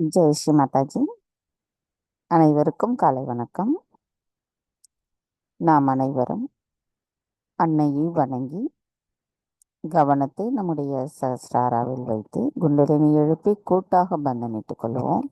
ஜெய் ஸ்ரீ மாதாஜி. அனைவருக்கும் காலை வணக்கம். நாம் அனைவரும் அன்னையை வணங்கி கவனத்தை நம்முடைய சஹஸ்ராராவில் வைத்து குண்டலினி எழுப்பி கூட்டாக பந்தனிட்டுக் கொள்வோம்.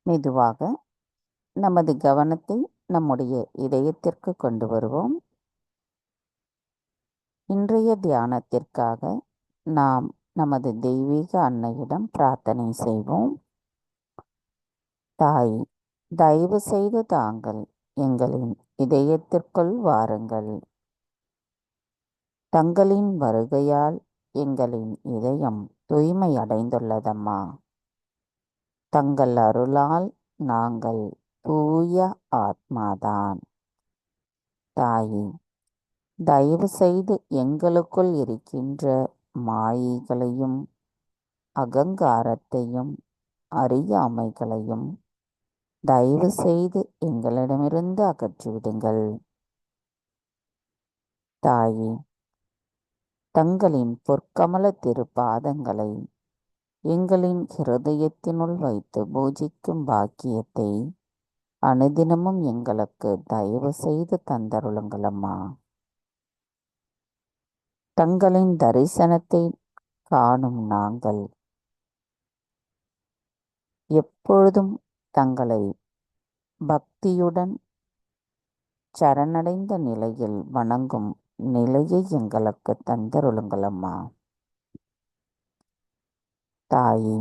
மெதுவாக நமது கவனத்தை நம்முடைய இதயத்திற்கு கொண்டு வருவோம். இன்றைய தியானத்திற்காக நாம் நமது தெய்வீக அன்னையிடம் பிரார்த்தனை செய்வோம். தாய், தயவு செய்து தாங்கள் எங்களின் இதயத்திற்குள் வாருங்கள். தங்களின் வருகையால் எங்களின் இதயம் தூய்மை அடைந்துள்ளதம்மா. தங்கள் அருளால் நாங்கள் தூய ஆத்மாதான். தாயே, தயவு செய்து எங்களுக்குள் இருக்கின்ற மாயைகளையும் அகங்காரத்தையும் அறியாமைகளையும் தயவு செய்து எங்களிடமிருந்து அகற்றிவிடுங்கள். தாயே, தங்களின் பொற்கமல திருப்பாதங்களை எங்களின் ஹிருதயத்தினுள் வைத்து பூஜிக்கும் பாக்கியத்தை அனுதினமும் எங்களுக்கு தயவு செய்து தந்தருளுங்களம்மா. தங்களின் தரிசனத்தை காணும் நாங்கள் எப்பொழுதும் தங்களை பக்தியுடன் சரணடைந்த நிலையில் வணங்கும் நிலையை எங்களுக்கு தந்தருளுங்களம்மா. தாயே,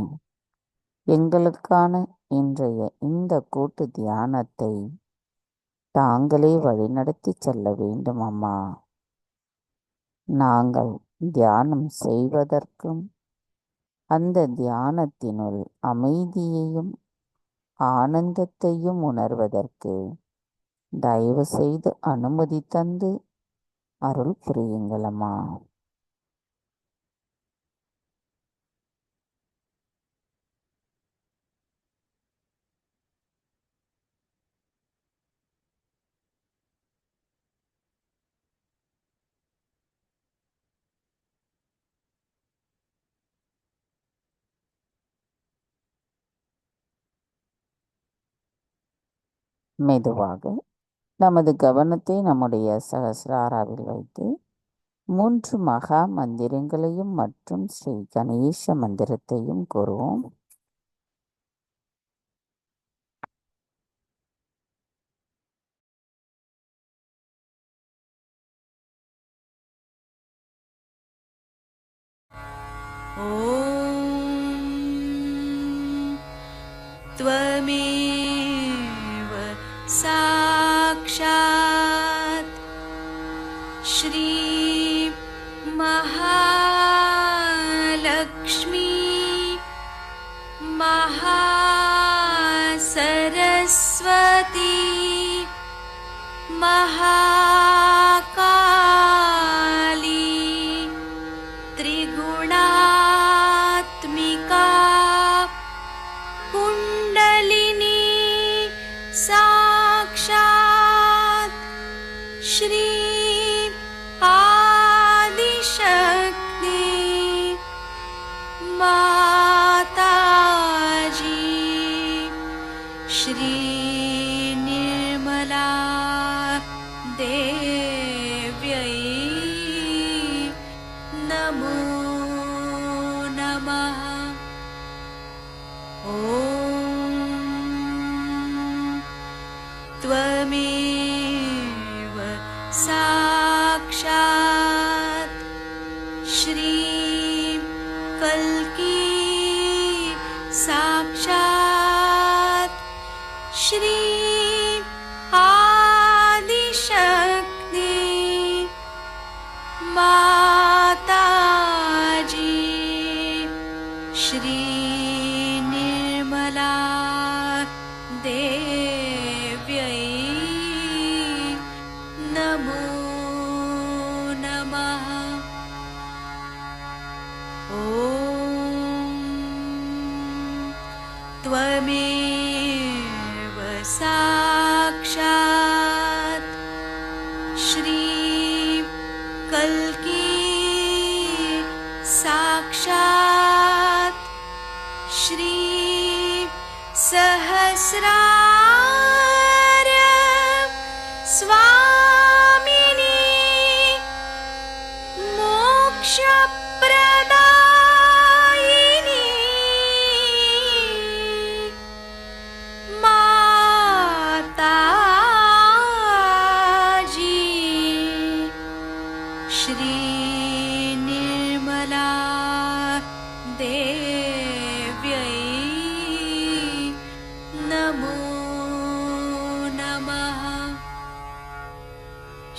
எங்களுக்கான இன்றைய இந்த கூட்டு தியானத்தை தாங்களே வழிநடத்தி செல்ல வேண்டும் அம்மா. நாங்கள் தியானம் செய்வதற்கும் அந்த தியானத்தினுள் அமைதியையும் ஆனந்தத்தையும் உணர்வதற்கு தயவு செய்து அனுமதி தந்து அருள் புரியுங்களம்மா. மெதுவாக நமது கவனத்தை நம்முடைய சஹஸ்ராராவில் வைத்து 3 மகா மந்திரங்களையும் மற்றும் ஸ்ரீ கணேச மந்திரத்தையும் கூறுவோம். त्वमेव साक्षात् श्री महालक्ष्मी महासरस्वती महाकाली त्रिगुणात्मिका कुण्डलिनी साक्षात् श्री आदिशक्ति माताजी श्री निर्मला देव्यै नमो नमः। ॐ त्वमेव साक्षात् श्री कल्की साक्षात् श्री आदिशक्ति माताजी श्री निर्मला देव्यै नमो नमः। ॐ त्वमेव साक्षात् श्री कल्की साक्षात् श्री सहस्रार स्वामिनी मोक्षप्रदायिनी माताजी श्री निर्मला देव्यै नमो नमः।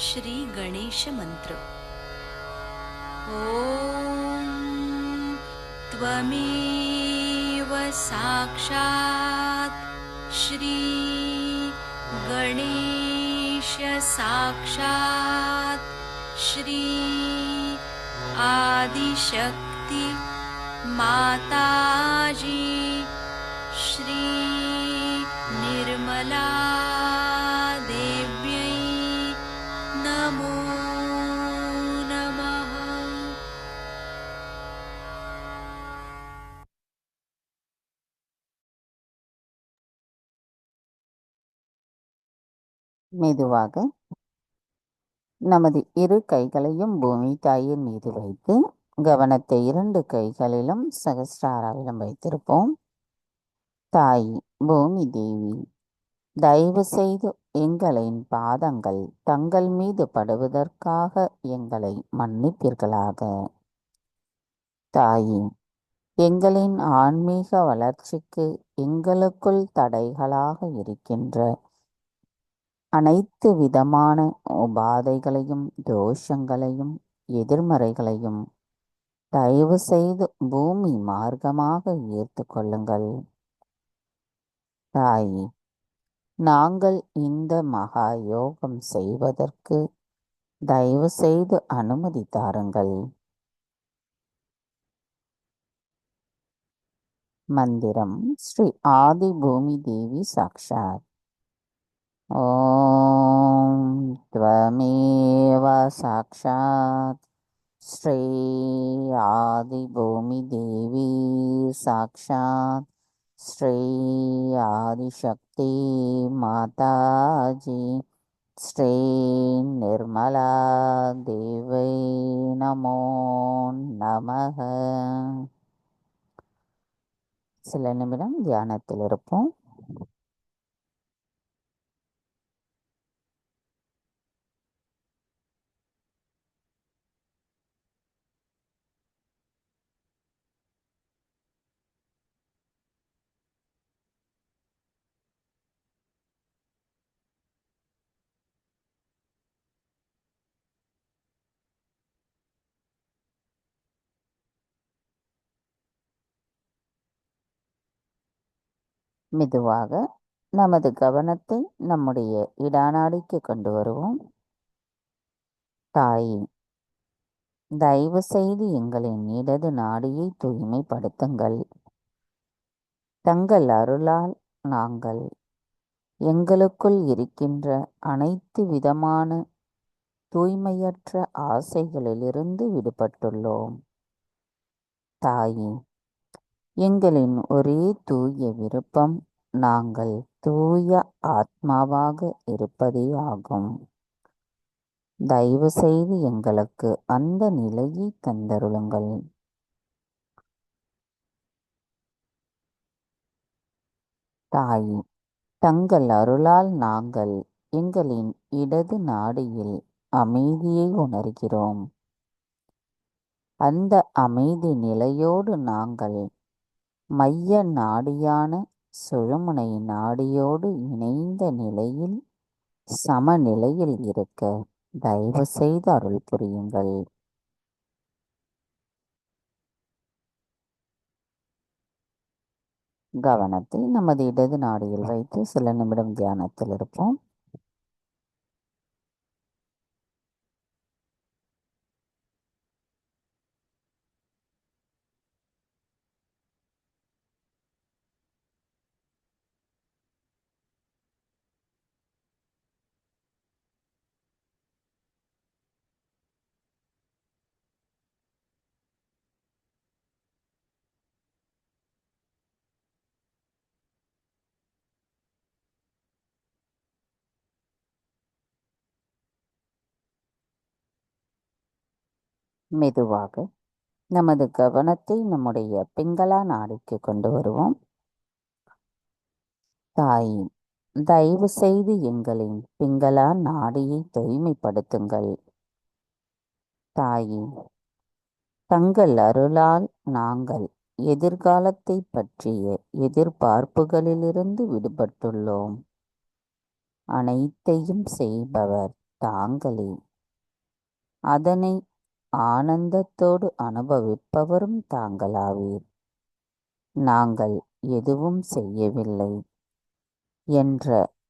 श्री गणेश मंत्र। ॐ त्वमेव साक्षात् श्री गणेश साक्षात् श्री आदिशक्ति माताजी श्री निर्मला देव्यै नमो नमः। மெதுவாக நமது இரு கைகளையும் பூமி தாயின் மீது வைத்து கவனத்தை 2 கைகளிலும் சகஸ்ராராவிலும் வைத்திருப்போம். தாய் பூமி தேவி, தயவு செய்து எங்களின் பாதங்கள் தங்கள் மீது படுவதற்காக எங்களை மன்னிப்பீர்களாக. தாயே, எங்களின் ஆன்மீக வளர்ச்சிக்கு எங்களுக்குள் தடைகளாக இருக்கின்ற அனைத்து விதமான உபாதைகளையும் தோஷங்களையும் எதிர்மறைகளையும் தயவு செய்து பூமி மார்க்கமாக ஈர்த்து கொள்ளுங்கள். தாயே, நாங்கள் இந்த மகா யோகம் செய்வதற்கு தயவு செய்து அனுமதி தாருங்கள். மந்திரம் ஸ்ரீ ஆதி பூமி தேவி சாக்ஷாத். ஓம் த்வமேவ சாக்ஷாத் ஸ்ரீ ஆதி பூமி தேவி சாக்ஷாத் ஸ்ரீ ஆதிசக்தி மாதாஜி ஸ்ரீ நிர்மலா தேவை நமோ நமக. சில நிமிடம் தியானத்தில் இருப்போம். மெதுவாக நமது கவனத்தை நம்முடைய இடாநாடிக்கு கொண்டு வருவோம். தாயே, தயவு செய்து எங்களின் இடது நாடியை தூய்மைப்படுத்துங்கள். தங்கள் அருளால் நாங்கள் எங்களுக்குள் இருக்கின்ற அனைத்து விதமான தூய்மையற்ற ஆசைகளிலிருந்து விடுபட்டுள்ளோம். தாயே, எங்களின் ஒரே தூய விருப்பம் நாங்கள் தூய ஆத்மாவாக இருப்பதே ஆகும். தயவு செய்து எங்களுக்கு அந்த நிலையை தந்தருளுங்கள். தாயே, தங்கள் அருளால் நாங்கள் எங்களின் இடது நாடியில் அமைதியை உணர்கிறோம். அந்த அமைதி நிலையோடு நாங்கள் மைய நாடியான சுழுமுனை நாடியோடு இணைந்த நிலையில் சமநிலையில் இருக்க தயவு செய்து அருள் புரியுங்கள். கவனத்தை நமது இடது நாடியில் வைத்து சில நிமிடம் தியானத்தில் இருப்போம். மெதுவாக நமது கவனத்தை நம்முடைய பிங்களா நாடிக்கு கொண்டு வருவோம். தாய், தயவு செய்து எங்களின் பிங்களா நாடியை தூய்மைப்படுத்துங்கள். தாயே, தங்கள் அருளால் நாங்கள் எதிர்காலத்தை பற்றிய எதிர்பார்ப்புகளிலிருந்து விடுபட்டுள்ளோம். அனைத்தையும் செய்பவர் தாங்களே. அதனை ஆனந்தத்தோடு அனுபவிப்பவரும் தாங்களாவீர். நாங்கள் எதுவும் செய்யவில்லை என்ற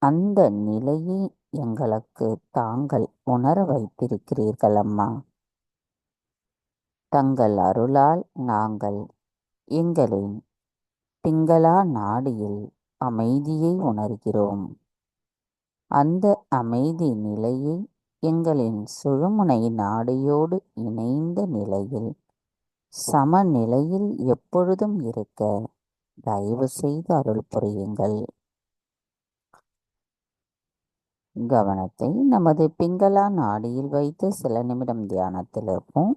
அந்த நிலையை எங்களுக்கு தாங்கள் உணர வைத்திருக்கிறீர்கள் அம்மா. தங்கள் அருளால் நாங்கள் எங்களின் பிங்களா நாடியில் அமைதியை உணர்கிறோம். அந்த அமைதி நிலையை எங்களின் சுழுமுனை நாடியோடு இணைந்த நிலையில் சமநிலையில் எப்பொழுதும் இருக்க தயவு செய்து அருள் புரியுங்கள். கவனத்தை நமது பிங்களா நாடியில் வைத்து சில நிமிடம் தியானத்தில் இருப்போம்.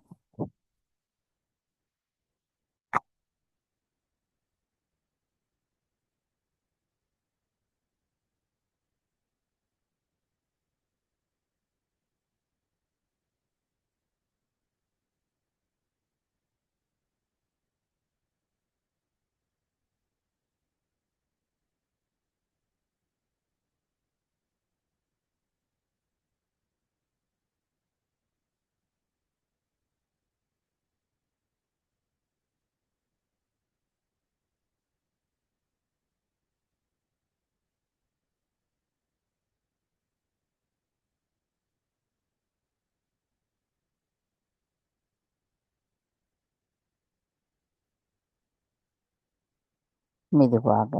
மெதுவாக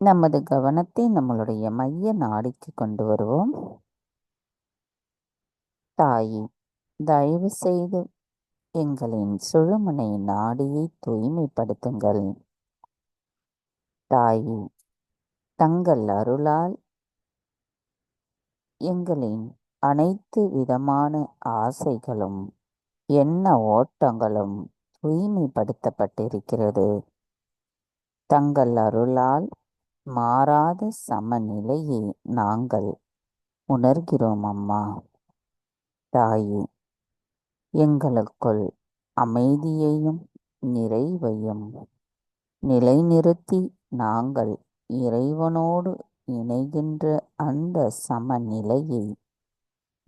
நமது கவனத்தை நம்மளுடைய மைய நாடிக்கு கொண்டு வருவோம். தாயே, தயவு செய்து எங்களின் சுழுமுனை நாடியை தூய்மைப்படுத்துங்கள். தாயே, தங்கள் அருளால் எங்களின் அனைத்து விதமான ஆசைகளும் எண்ண ஓட்டங்களும் தூய்மைப்படுத்தப்பட்டிருக்கிறது. தங்கள் அருளால் மாறாத சமநிலையை நாங்கள் உணர்கிறோம் அம்மா. தாயே, எங்களுக்குள் அமைதியையும் நிறைவையும் நிலைநிறுத்தி நாங்கள் இறைவனோடு இணைகின்ற அந்த சமநிலையை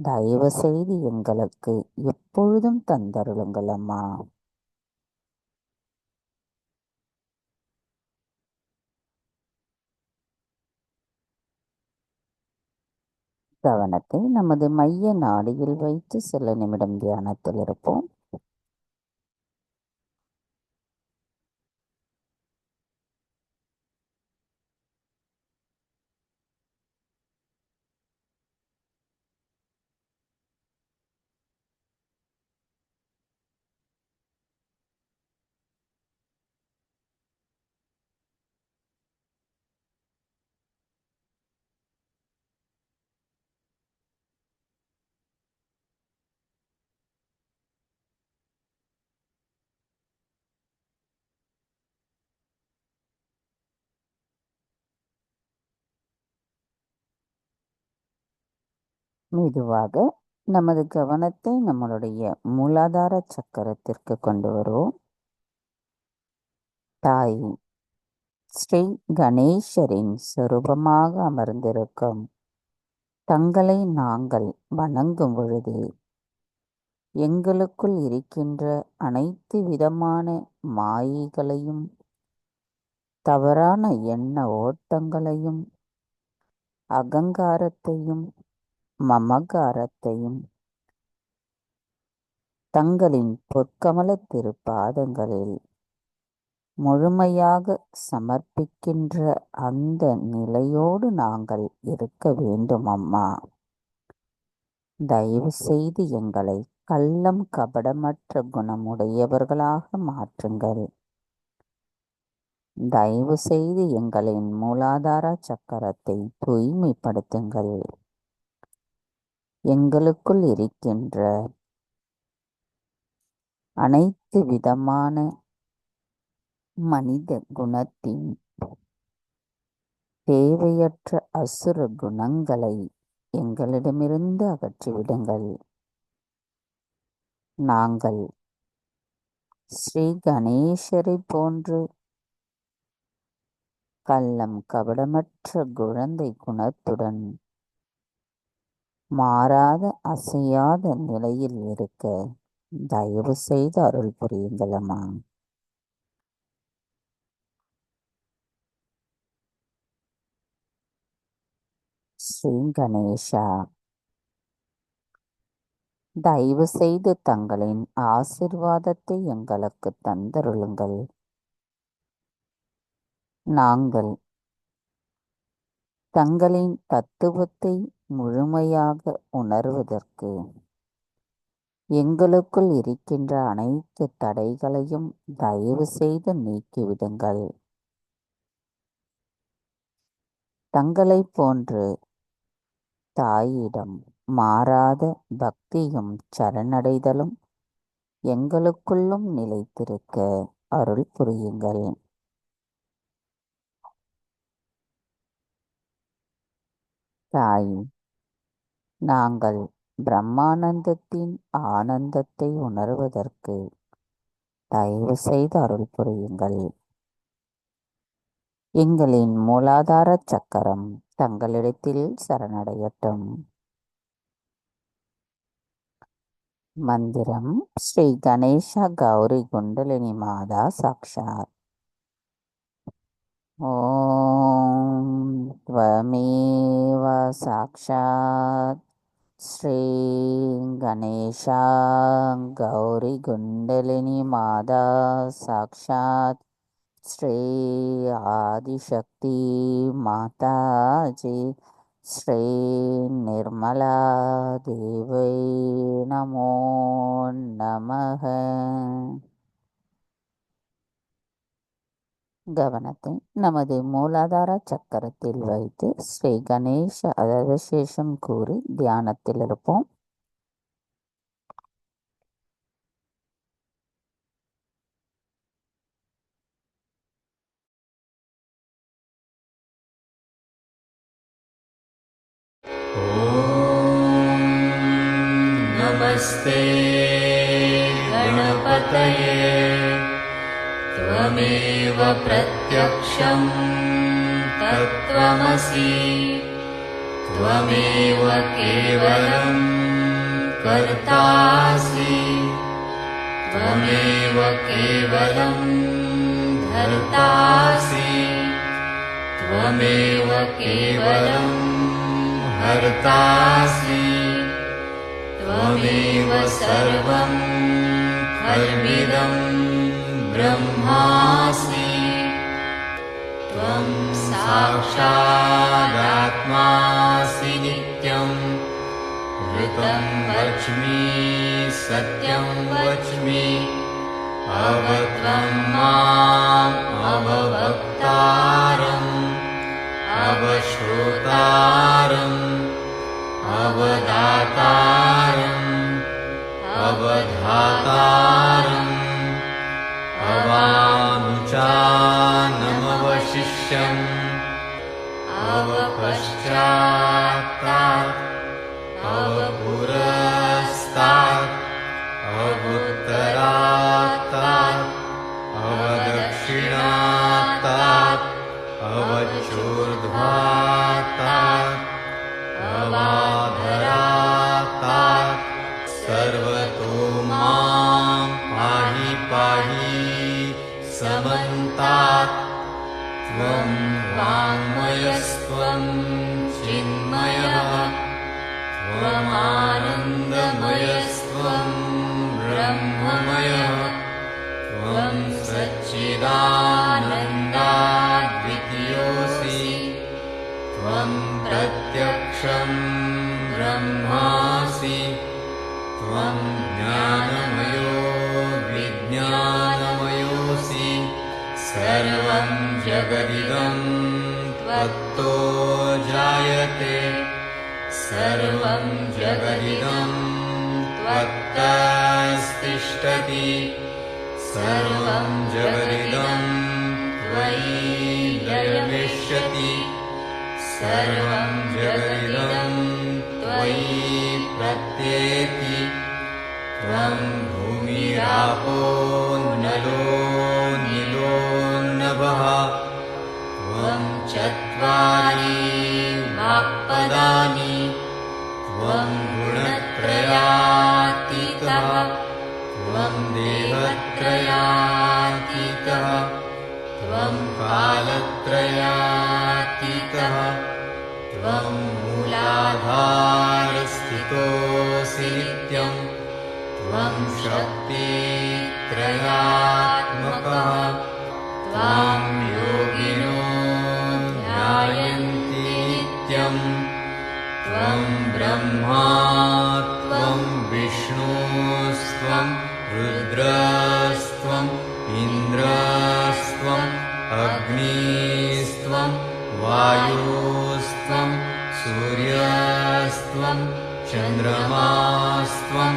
தயவு செய்து எங்களுக்கு எப்பொழுதும் தந்தருளுங்கள் அம்மா. கவனத்தை நமது மைய நாடியில் வைத்து சில நிமிடம் தியானத்தில் இருப்போம். மெதுவாக நமது கவனத்தை நம்மளுடைய மூலாதார சக்கரத்திற்கு கொண்டு வருவோம். தாய், ஸ்ரீ கணேசரின் சொரூபமாக அமர்ந்திருக்கும் தங்களை நாங்கள் வணங்கும் பொழுது எங்களுக்குள் இருக்கின்ற அனைத்து விதமான மாயைகளையும், தவறான எண்ண ஓட்டங்களையும், அகங்காரத்தையும், மமகாரத்தையும் தங்களின் பொற்கமல திருப்பாதங்களில் முழுமையாக சமர்ப்பிக்கின்ற அந்த நிலையோடு நாங்கள் இருக்க வேண்டும் அம்மா. தயவு செய்து எங்களை கள்ளம் கபடமற்ற குணமுடையவர்களாக மாற்றுங்கள். தயவு செய்து எங்களின் மூலாதார சக்கரத்தை தூய்மைப்படுத்துங்கள். எங்களுக்குள் இருக்கின்ற அனைத்து விதமான மனித குணத்தின் தேவையற்ற அசுர குணங்களை எங்களிடமிருந்து அகற்றிவிடுங்கள். நாங்கள் ஸ்ரீ கணேசரை போன்று கள்ளம் கபடமற்ற குழந்தை குணத்துடன் மாறாத அசையாத நிலையில் இருக்க தயவு செய்து அருள் புரியுங்களம்மா. ஸ்ரீ கணேசா, தயவு செய்து தங்களின் ஆசிர்வாதத்தை எங்களுக்கு தந்தருளுங்கள். நாங்கள் தங்களின் தத்துவத்தை முழுமையாக உணர்வதற்கு எங்களுக்குள் இருக்கின்ற அனைத்து தடைகளையும் தயவு செய்து நீக்கிவிடுங்கள். தங்களை போன்று தாயிடம் மாறாத பக்தியும் சரணடைதலும் எங்களுக்குள்ளும் நிலைத்திருக்க அருள் புரியுங்கள். தாய், நாங்கள் பிரம்மானந்தத்தின் ஆனந்தத்தை உணர்வதற்கு தயவு செய்து அருள் புரியுங்கள். எங்களின் மூலாதார சக்கரம் தங்களிடத்தில் சரணடையட்டும். மந்திரம் ஸ்ரீ கணேச கௌரி குண்டலினி மாதா சாக்ஷாத். ஓம் த்வமேவ சாக்ஷாத் ஸ்ரீ கணேசா கௌரி குண்டலினி மாதா சாக்ஷாத் ஸ்ரீ ஆதிசக்தி மாதாஜி ஸ்ரீ நிர்மலா தேவை நமோ நமக. கவனத்தை நமது மூலாதார சக்கரத்தில் வைத்து ஸ்ரீ கணேச அதர்வசேஷம் கூறி தியானத்தில் இருப்போம். नमस्ते गणपतये त्वमेव प्रत्यक्षं तत्त्वमसि त्वमेव केवलं कर्तासि त्वमेव केवलं धर्तासि त्वमेव केवलं हर्तासि त्वमेव सर्वं खल्विदं ब्रह्मासि त्वं साक्षादात्मासि नित्यं ऋतं वच्मि सत्यं वच्मि अवत्वं माम् अववक्तारम् अवश्रोतारम् अवदातारम् अवधातारम् अवानुचानमवशिष्यम् अवपश्चात्तात् अवपुरस्तात् अवुत्तरात्तात् अवदक्षिणात्तात् चिन्मयः त्वमानन्दमयस्त्वं ब्रह्ममयः त्वं सच्चिदानन्दाद्वितीयोऽसि त्वं प्रत्यक्षं ब्रह्मासि त्वं ज्ञानमयो विज्ञानमयोऽसि सर्वं जगदिदं त्वत्तो जायते सर्वं जगदिदं त्वत्तस्तिष्ठति सर्वं जगदिदं त्वयि लयमिष्यति सर्वं जगदिदं त्वयि प्रत्येति त्वं भूमिरापो नलो नीलो नभः त्वं चत्वारि वाक्पदानि त्वं गुणत्रयातीतः त्वं देहत्रयातीतः त्वं कालत्रयातीतः त्वं मूलाधारस्थितोऽसि नित्यं त्वं शक्तित्रयात्मकः त्वां योगिनो ध्यायन्ति नित्यम् त्वं ब्रह्मा त्वं विष्णुस्त्वं रुद्रस्त्वम् इन्द्रस्त्वम् अग्निस्त्वं वायुस्त्वं सूर्यस्त्वं चन्द्रमास्त्वं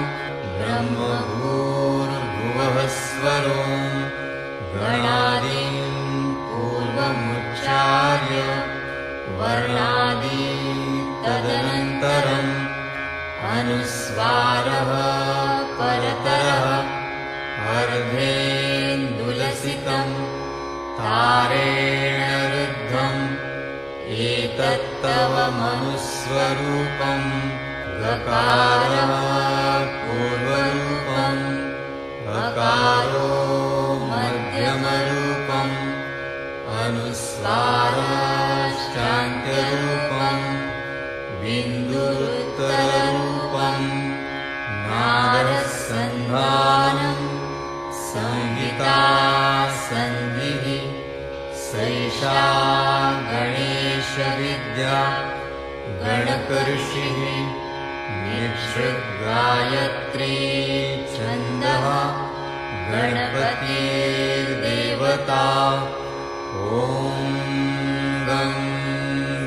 ब्रह्मभूर्भुवः स्वरों गणादीन् पूर्वमुच्चार्य वर्णादि तदनन्तरम् अनुस्वारः परतरः अर्धेन्दुलसितं तारेण रुद्धम् एतत्तव मनुस्वरूपं गकारः पूर्वरूपम् अकारो मध्यमरूपम् अनुस्वाराश्चान्त्यरूपम् बिन्दुरुत्तररूपम् नादसन्धानम् संहिता सन्धिः सैषा गणेशविद्या गणकऋषिः निःसृद्गायत्री छन्दः गणपतिर्देवता ॐ गं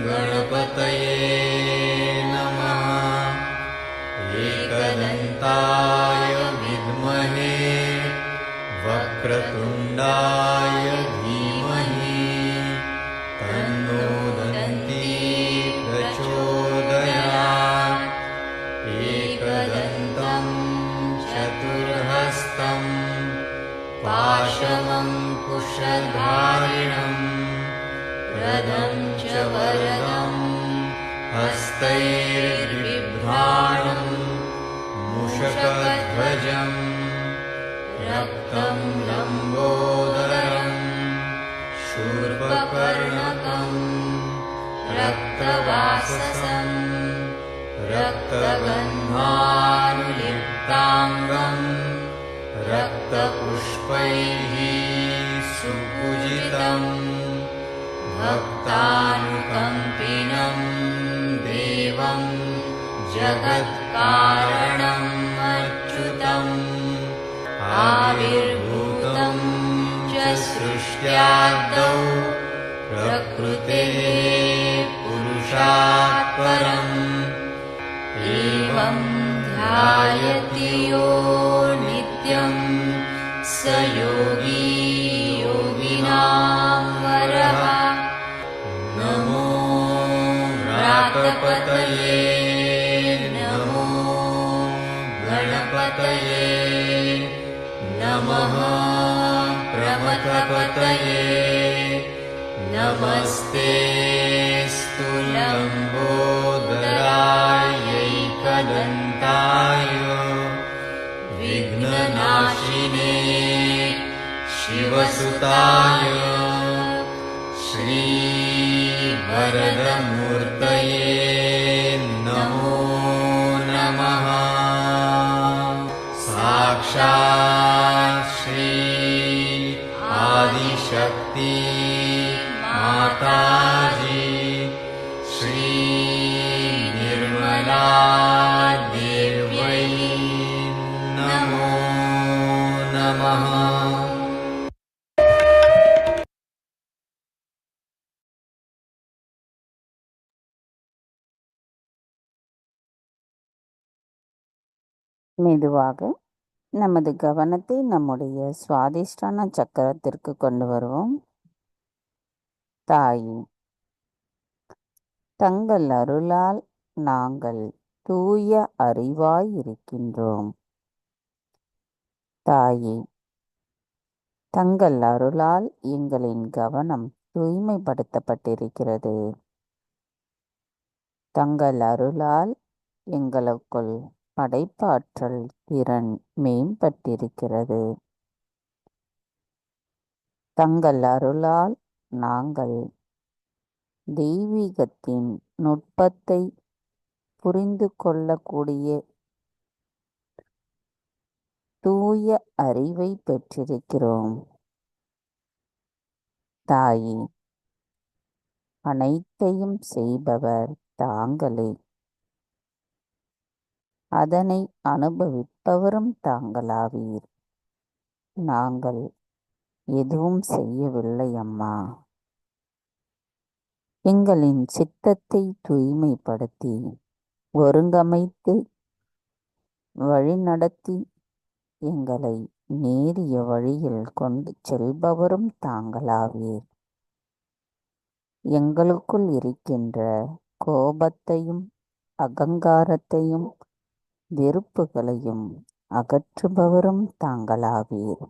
गणपतये नमः एकदन्ताय विद्महे वक्रतुण्डाय धीमहि तन्नो दन्ती प्रचोदयात् एकदन्तं चतुर्हस्तं पाशमङ्कुशधारिणं रदं च वरदं हस्तैर्बिभ्राणं मूषकध्वजम् रक्तं लम्बोदरं शूर्पकर्णकं रक्तवाससं रक्तगन्धानुलिप्ताङ्गं रक्तपुष्पैः सुपूजितं भक्तानुकम्पिनं देवं जगत्कारणम् अच्युतम् आविर्भूतं च सृष्ट्यादौ प्रकृतेः पुरुषात् परम् एवं ध्यायति यो नित्यं स योगी योगिनां वरः नमो व्रातपतये नमो गणपतये नमः प्रमथपतये नमस्तेऽस्तु लम्बोदरायैकदन्ताय विघ्ननाशिने शिवसुताय श्रीवत्सलाय वरदमूर्तये नमो नमः। साक्षात् श्री आदिशक्ति माताजी श्री निर्मला देव्यै नमो नमः। மெதுவாக நமது கவனத்தை நம்முடைய சுவாதிஷ்டான சக்கரத்திற்கு கொண்டு வருவோம். தாயே, தங்கள் அருளால் நாங்கள் தூய அறிவாய் இருக்கின்றோம். தாயே, தங்கள் அருளால் எங்களின் கவனம் தூய்மைப்படுத்தப்பட்டிருக்கிறது. தங்கள் அருளால் எங்களுக்குள் படைப்பாற்றல் திறன் மேம்பட்டிருக்கிறது. தங்கள் அருளால் நாங்கள் தெய்வீகத்தின் நுட்பத்தை புரிந்து கொள்ளக்கூடிய தூய அறிவை பெற்றிருக்கிறோம். தாயே, அனைத்தையும் செய்பவர் தாங்களே. அதனை அனுபவிப்பவரும் தாங்களாவீர். நாங்கள் எதுவும் செய்யவில்லை அம்மா. எங்களின் சித்தத்தை தூய்மைப்படுத்தி ஒருங்கமைத்து வழிநடத்தி எங்களை நேரிய வழியில் கொண்டு செல்பவரும் தாங்களாவீர். எங்களுக்குள் இருக்கின்ற கோபத்தையும் அகங்காரத்தையும் வெறுப்புகளையும் அகற்றுபவரும் தாங்களாவீர்.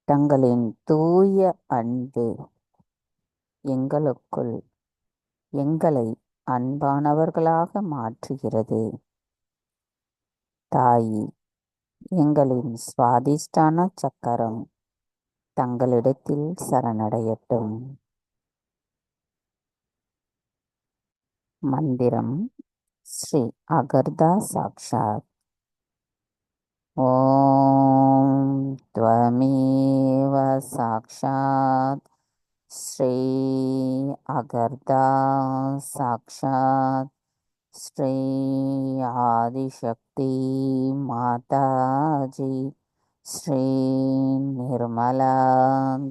தங்களின் தூய அன்பு எங்களுக்குள் எங்களை அன்பானவர்களாக மாற்றுகிறது. தாயே, எங்களின் சுவாதிஷ்டான சக்கரம் தங்களிடத்தில் சரணடையட்டும். மந்திரம் ஸ்ரீ அகர்தா சாக்ஷாத். ஓம் த்வமேவ சாக்ஷாத் ஸ்ரீ அகர்தா சாக்ஷாத் ஸ்ரீ ஆதிசக்தி மாதாஜி ஸ்ரீ நிர்மலா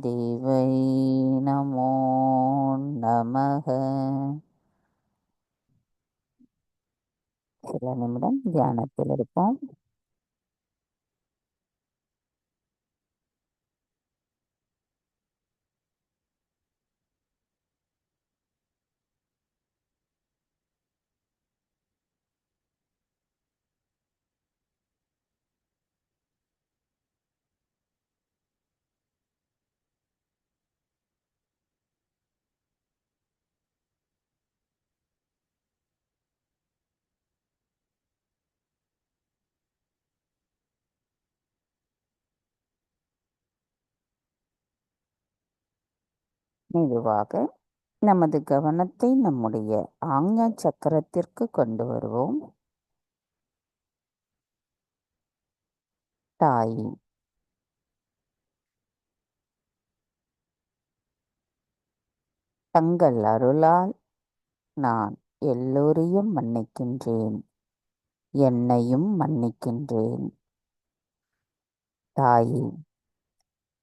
தேவை நமோ நமக. சில நிமிடம் தியானத்தில் இருப்போம். மெதுவாக நமது கவனத்தை நம்முடைய ஆக்ஞா சக்கரத்திற்கு கொண்டு வருவோம். தாயே, தங்கள் அருளால் நான் எல்லோரையும் மன்னிக்கின்றேன், என்னையும் மன்னிக்கின்றேன். தாயே,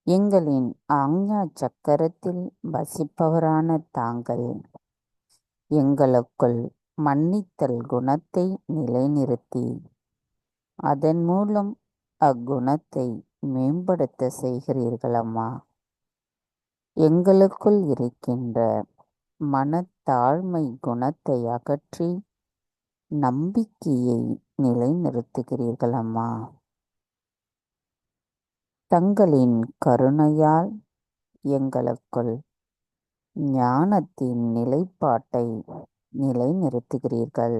எங்களின் ஆக்ஞா சக்கரத்தில் வசிப்பவரான தாங்கள் எங்களுக்குள் மன்னித்தல் குணத்தை நிலைநிறுத்தி அதன் மூலம் அக்குணத்தை மேம்படுத்த செய்கிறீர்கள் அம்மா. எங்களுக்குள் இருக்கின்ற மனத்தாழ்மை குணத்தை அகற்றி நம்பிக்கையை நிலைநிறுத்துகிறீர்கள் அம்மா. தங்களின் கருணையால் எங்களுக்குள் ஞானத்தின் நிலைப்பாட்டை நிலைநிறுத்துகிறீர்கள்.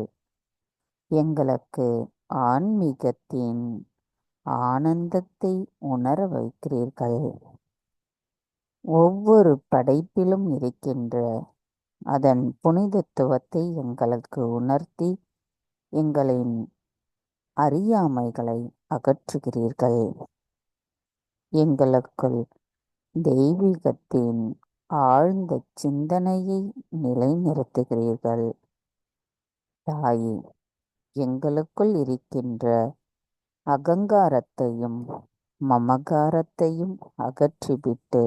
எங்களுக்கு ஆன்மீகத்தின் ஆனந்தத்தை உணர வைக்கிறீர்கள். ஒவ்வொரு படைப்பிலும் இருக்கின்ற அதன் புனிதத்துவத்தை எங்களுக்கு உணர்த்தி எங்களின் அறியாமைகளை அகற்றுகிறீர்கள். எங்களுக்குள் தெய்வீகத்தின் ஆழ்ந்த சிந்தனையை நிலைநிறுத்துகிறீர்கள். தாயே, எங்களுக்குள் இருக்கின்ற அகங்காரத்தையும் மமகாரத்தையும் அகற்றிவிட்டு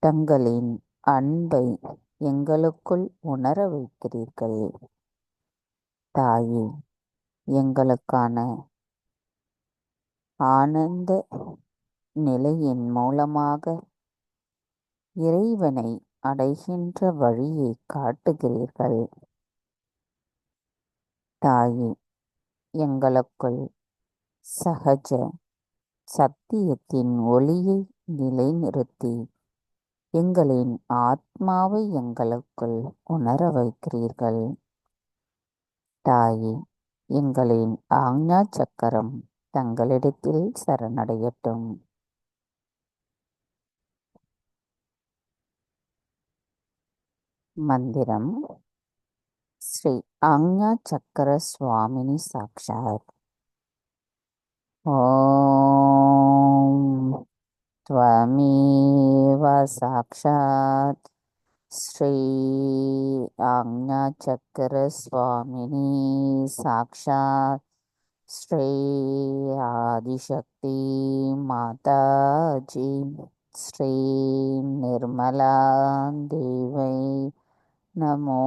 தங்களின் அன்பை எங்களுக்குள் உணர வைக்கிறீர்கள். தாயே, எங்களுக்கான ஆனந்த நிலையின் மூலமாக இறைவனை அடைகின்ற வழியை காட்டுகிறீர்கள். தாயே, எங்களுக்குள் சகஜ சத்தியத்தின் ஒளியை நிலைநிறுத்தி எங்களின் ஆத்மாவை எங்களுக்குள் உணர வைக்கிறீர்கள். தாயே, எங்களின் ஆஞ்ஞா சக்கரம் தங்களிடத்தில் சரணடையட்டும். மந்திரம் ஸ்ரீ ஆஞ்ஞா சக்கர சுவாமினி சாக்ஷாத். ஓம் त्वमेव साक्षात् श्री आज्ञाचक्रस्वामिनी साक्षात् श्री आदिशक्ति माताजी श्री निर्मला देवै नमो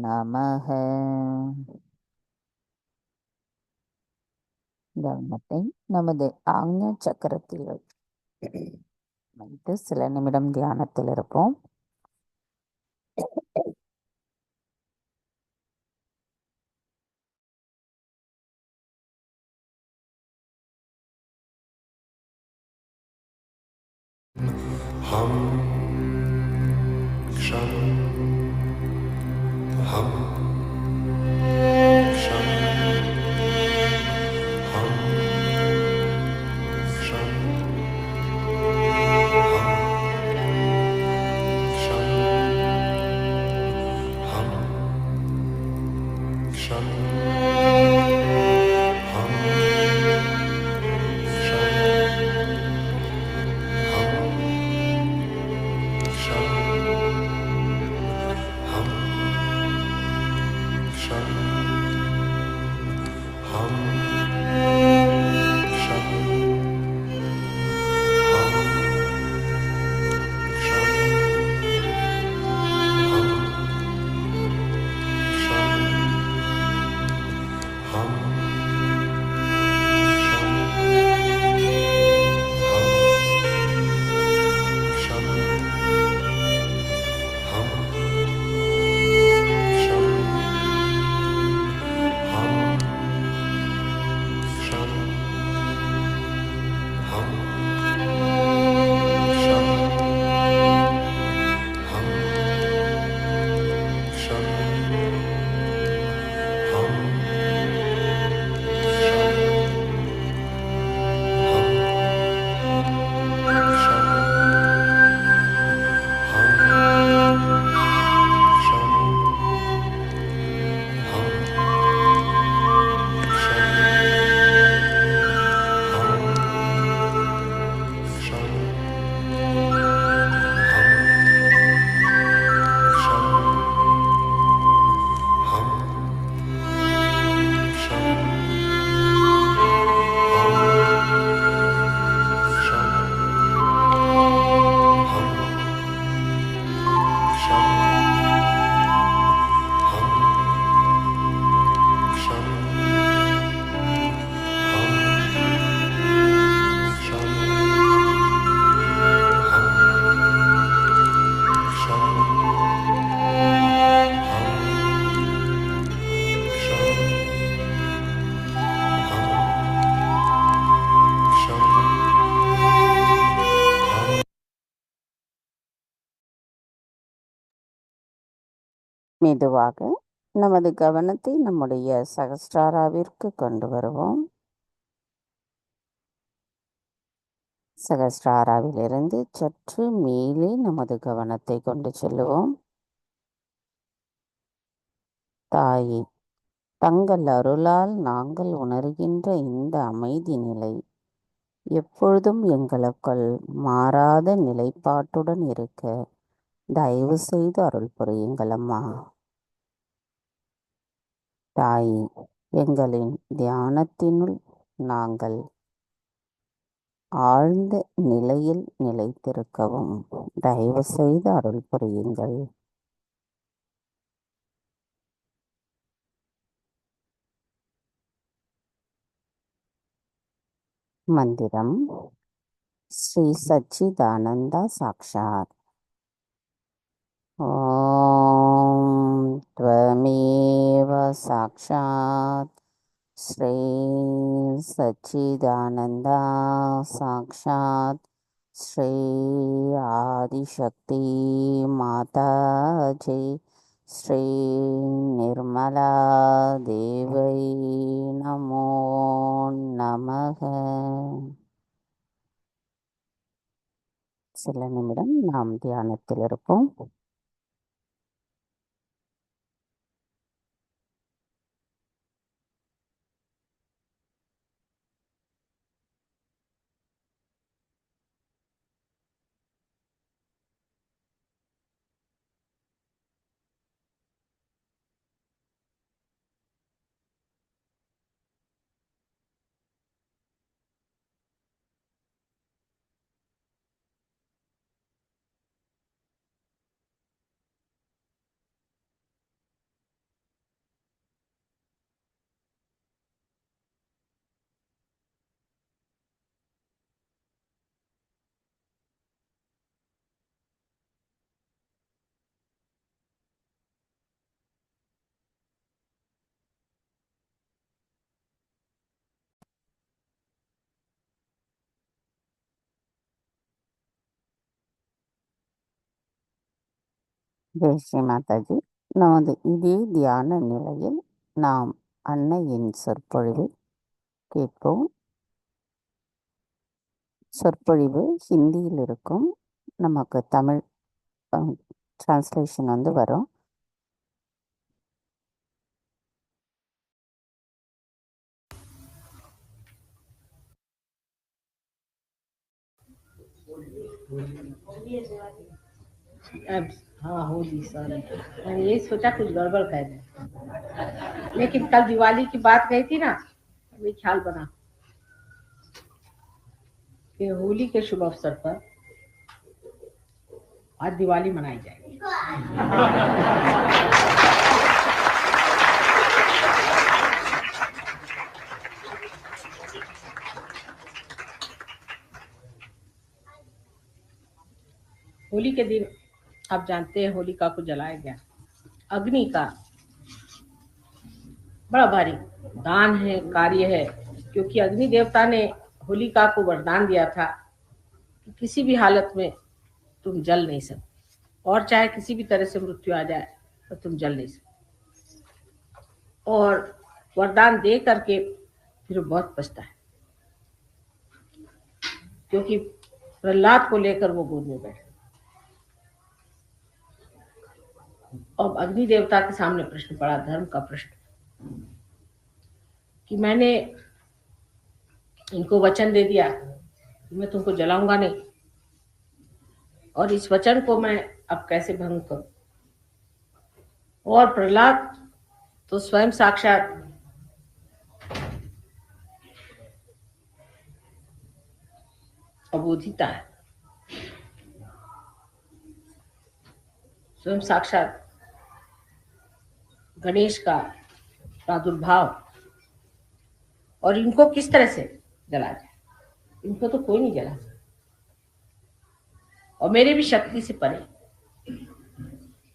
नमः. கவனத்தை நமது ஆக்ஞா சக்கரத்தில் வைத்து சில நிமிடம் தியானத்தில் இருப்போம். ஹம் ஷம் ஹம் ஷம் ஹம் ஷம் ஹம் ஷம் ஹம் மெதுவாக நமது கவனத்தை நம்முடைய சகஸ்ராராவிற்கு கொண்டு வருவோம். சகஸ்ராராவிலிருந்து சற்று மேலே நமது கவனத்தை கொண்டு செல்லுவோம். தாயே, தங்கள் அருளால் நாங்கள் உணர்கின்ற இந்த அமைதி நிலை எப்பொழுதும் எங்களுக்குள் மாறாத நிலைப்பாட்டுடன் இருக்க தயவு செய்து அருள் புரியுங்கள் அம்மா. தாயே, எங்களின் தியானத்தினுள் நாங்கள் ஆழ்ந்த நிலையில் நிலைத்திருக்கவும் தயவு செய்து அருள் புரியுங்கள். மந்திரம் ஸ்ரீ சச்சிதானந்தா சாக்ஷாத். ஓம் த்வமேவ சாக்ஷாத் ஸ்ரீ சச்சிதானந்தா சாக்ஷாத் ஸ்ரீ ஆதிசக்தி மாதாஜி ஸ்ரீ நிர்மலா தேவை நமோ நமக. சில நிமிடம் நாம் தியானத்தில் இருப்போம். ஜெய் ஸ்ரீ மாதாஜி. நமது இதே தியான நிலையில் நாம் அன்னையின் சொற்பொழிவு கேட்போம். சொற்பொழிவு ஹிந்தியில் இருக்கும். நமக்கு தமிழ் டிரான்ஸ்லேஷன் வரும். अब हाँ होली, सॉरी, मैंने यही सोचा कुछ गड़बड़ कर दे, लेकिन कल दिवाली की बात कही थी ना, अभी ख्याल बना कि होली के शुभ अवसर पर आज दिवाली मनाई जाएगी। होली के दिन आप जानते हैं होलिका को जलाया गया। अग्नि का बड़ा भारी दान है, कार्य है, क्योंकि अग्नि देवता ने होलिका को वरदान दिया था कि किसी भी हालत में तुम जल नहीं सकते, और चाहे किसी भी तरह से मृत्यु आ जाए तो तुम जल नहीं सकते। और वरदान दे करके फिर वो बहुत पछता है, क्योंकि प्रहलाद को लेकर वो गोद में बैठे। अब अग्नि देवता के सामने प्रश्न पड़ा, धर्म का प्रश्न, कि मैंने इनको वचन दे दिया कि मैं तुमको जलाऊंगा नहीं, और इस वचन को मैं अब कैसे भंग करूं। और प्रहलाद तो स्वयं साक्षात अबोधिता है, स्वयं साक्षात गणेश का प्रादुर्भाव, और इनको किस तरह से जला जाए, इनको तो कोई नहीं जला सकता, और मेरे भी शक्ति से परे,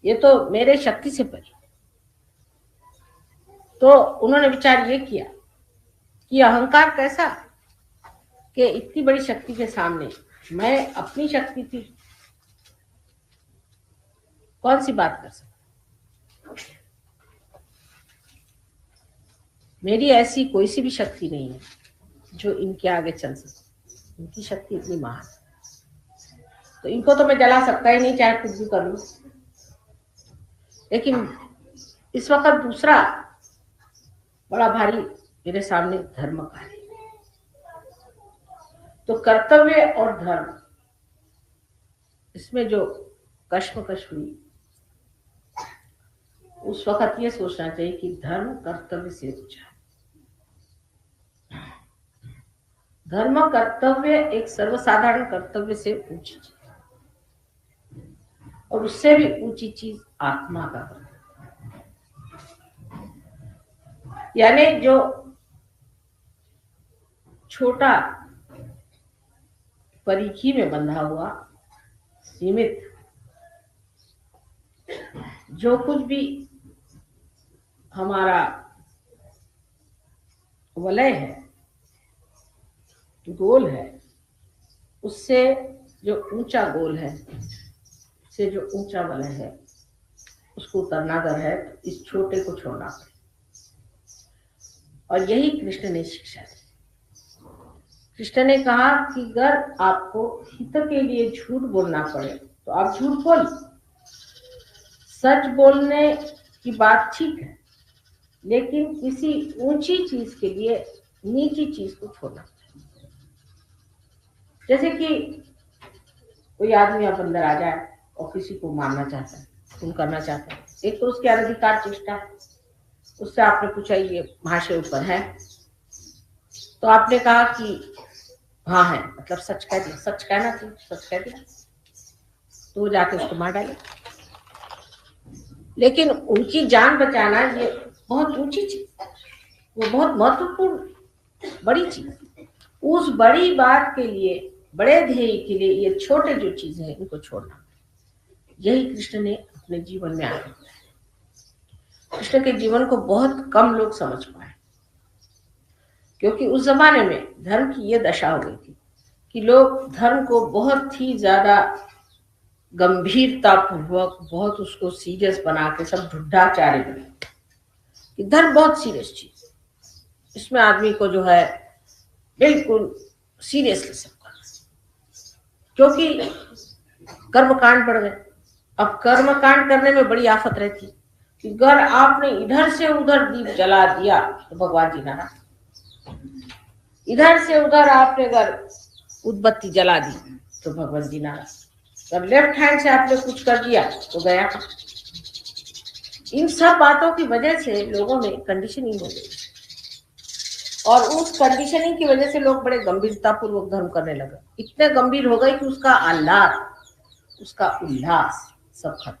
ये तो मेरे शक्ति से परे। तो उन्होंने विचार ये किया कि अहंकार कैसा, कि इतनी बड़ी शक्ति के सामने मैं अपनी शक्ति थी कौन सी बात कर सकता, मेरी ऐसी कोई सी भी शक्ति नहीं है जो इनके आगे चल सके, इनकी शक्ति इतनी महान, तो इनको तो मैं जला सकता ही नहीं, चाहे कुछ भी कर लूं। लेकिन इस वक्त दूसरा बड़ा भारी मेरे सामने धर्म कार्य। तो कर्तव्य और धर्म, इसमें जो कश्मकश हुई, उस वक्त ये सोचना चाहिए कि धर्म कर्तव्य से ऊंचा है। धर्म कर्तव्य एक सर्वसाधारण कर्तव्य से ऊंची चीज, और उससे भी ऊंची चीज आत्मा का कर्तव्य। यानी जो छोटा, परिखी में बंधा हुआ, सीमित, जो कुछ भी हमारा वलय है, गोल है, उससे जो ऊंचा गोल है, उससे जो ऊंचा वलय है, उसको उतरना अगर है तो इस छोटे को छोड़ना पड़े। और यही कृष्ण ने शिक्षा दी। कृष्ण ने कहा कि अगर आपको हित के लिए झूठ बोलना पड़े तो आप झूठ बोल। सच बोलने की बात ठीक है, लेकिन किसी ऊंची चीज के लिए नीची चीज को छोड़ना चाहिए। जैसे कि कोई आदमी आप अंदर आ जाए और किसी को मारना चाहता है, खून करना चाहता है, एक तो उसकी अनधिकार चेष्टा है, उससे आपने पूछा ये महाशय ऊपर है, तो आपने कहा कि हाँ है, मतलब सच कह दिया, सच कहना चाहिए, सच कह दिया, तो जाके उसको मार डाले। लेकिन उनकी जान बचाना ये बहुत ऊंची चीज, वो बहुत महत्वपूर्ण बड़ी चीज। उस बड़ी बात के लिए, बड़े ध्येय के लिए ये छोटे जो चीजें हैं इनको छोड़ना, यही कृष्ण ने अपने जीवन में आया। कृष्ण के जीवन को बहुत कम लोग समझ पाए, क्योंकि उस जमाने में धर्म की ये दशा हो गई थी कि लोग धर्म को बहुत ही ज्यादा गंभीरता पूर्वक, बहुत उसको सीरियस बना के सब ढुढाचार्य बने कि धर्म बहुत सीरियस चीज, इसमें आदमी को जो है बिल्कुल सीरियसली सब करना, क्योंकि कर्मकांड बढ़ गए। अब कर्मकांड करने में बड़ी आफत रहती कि अगर आपने इधर से उधर दीप जला दिया तो भगवान जी नाराज, इधर से उधर आपने अगर उदबत्ती जला दी तो भगवान जी नाराज, जब लेफ्ट हैंड से आपने कुछ कर दिया तो गया। इन सब बातों की वजह से लोगों में कंडीशनिंग हो गई, और उस कंडीशनिंग की वजह से लोग बड़े गंभीरता पूर्वक धर्म करने लगे। इतने गंभीर हो गए कि उसका आह्लाद, उसका उल्लास सब खत्म।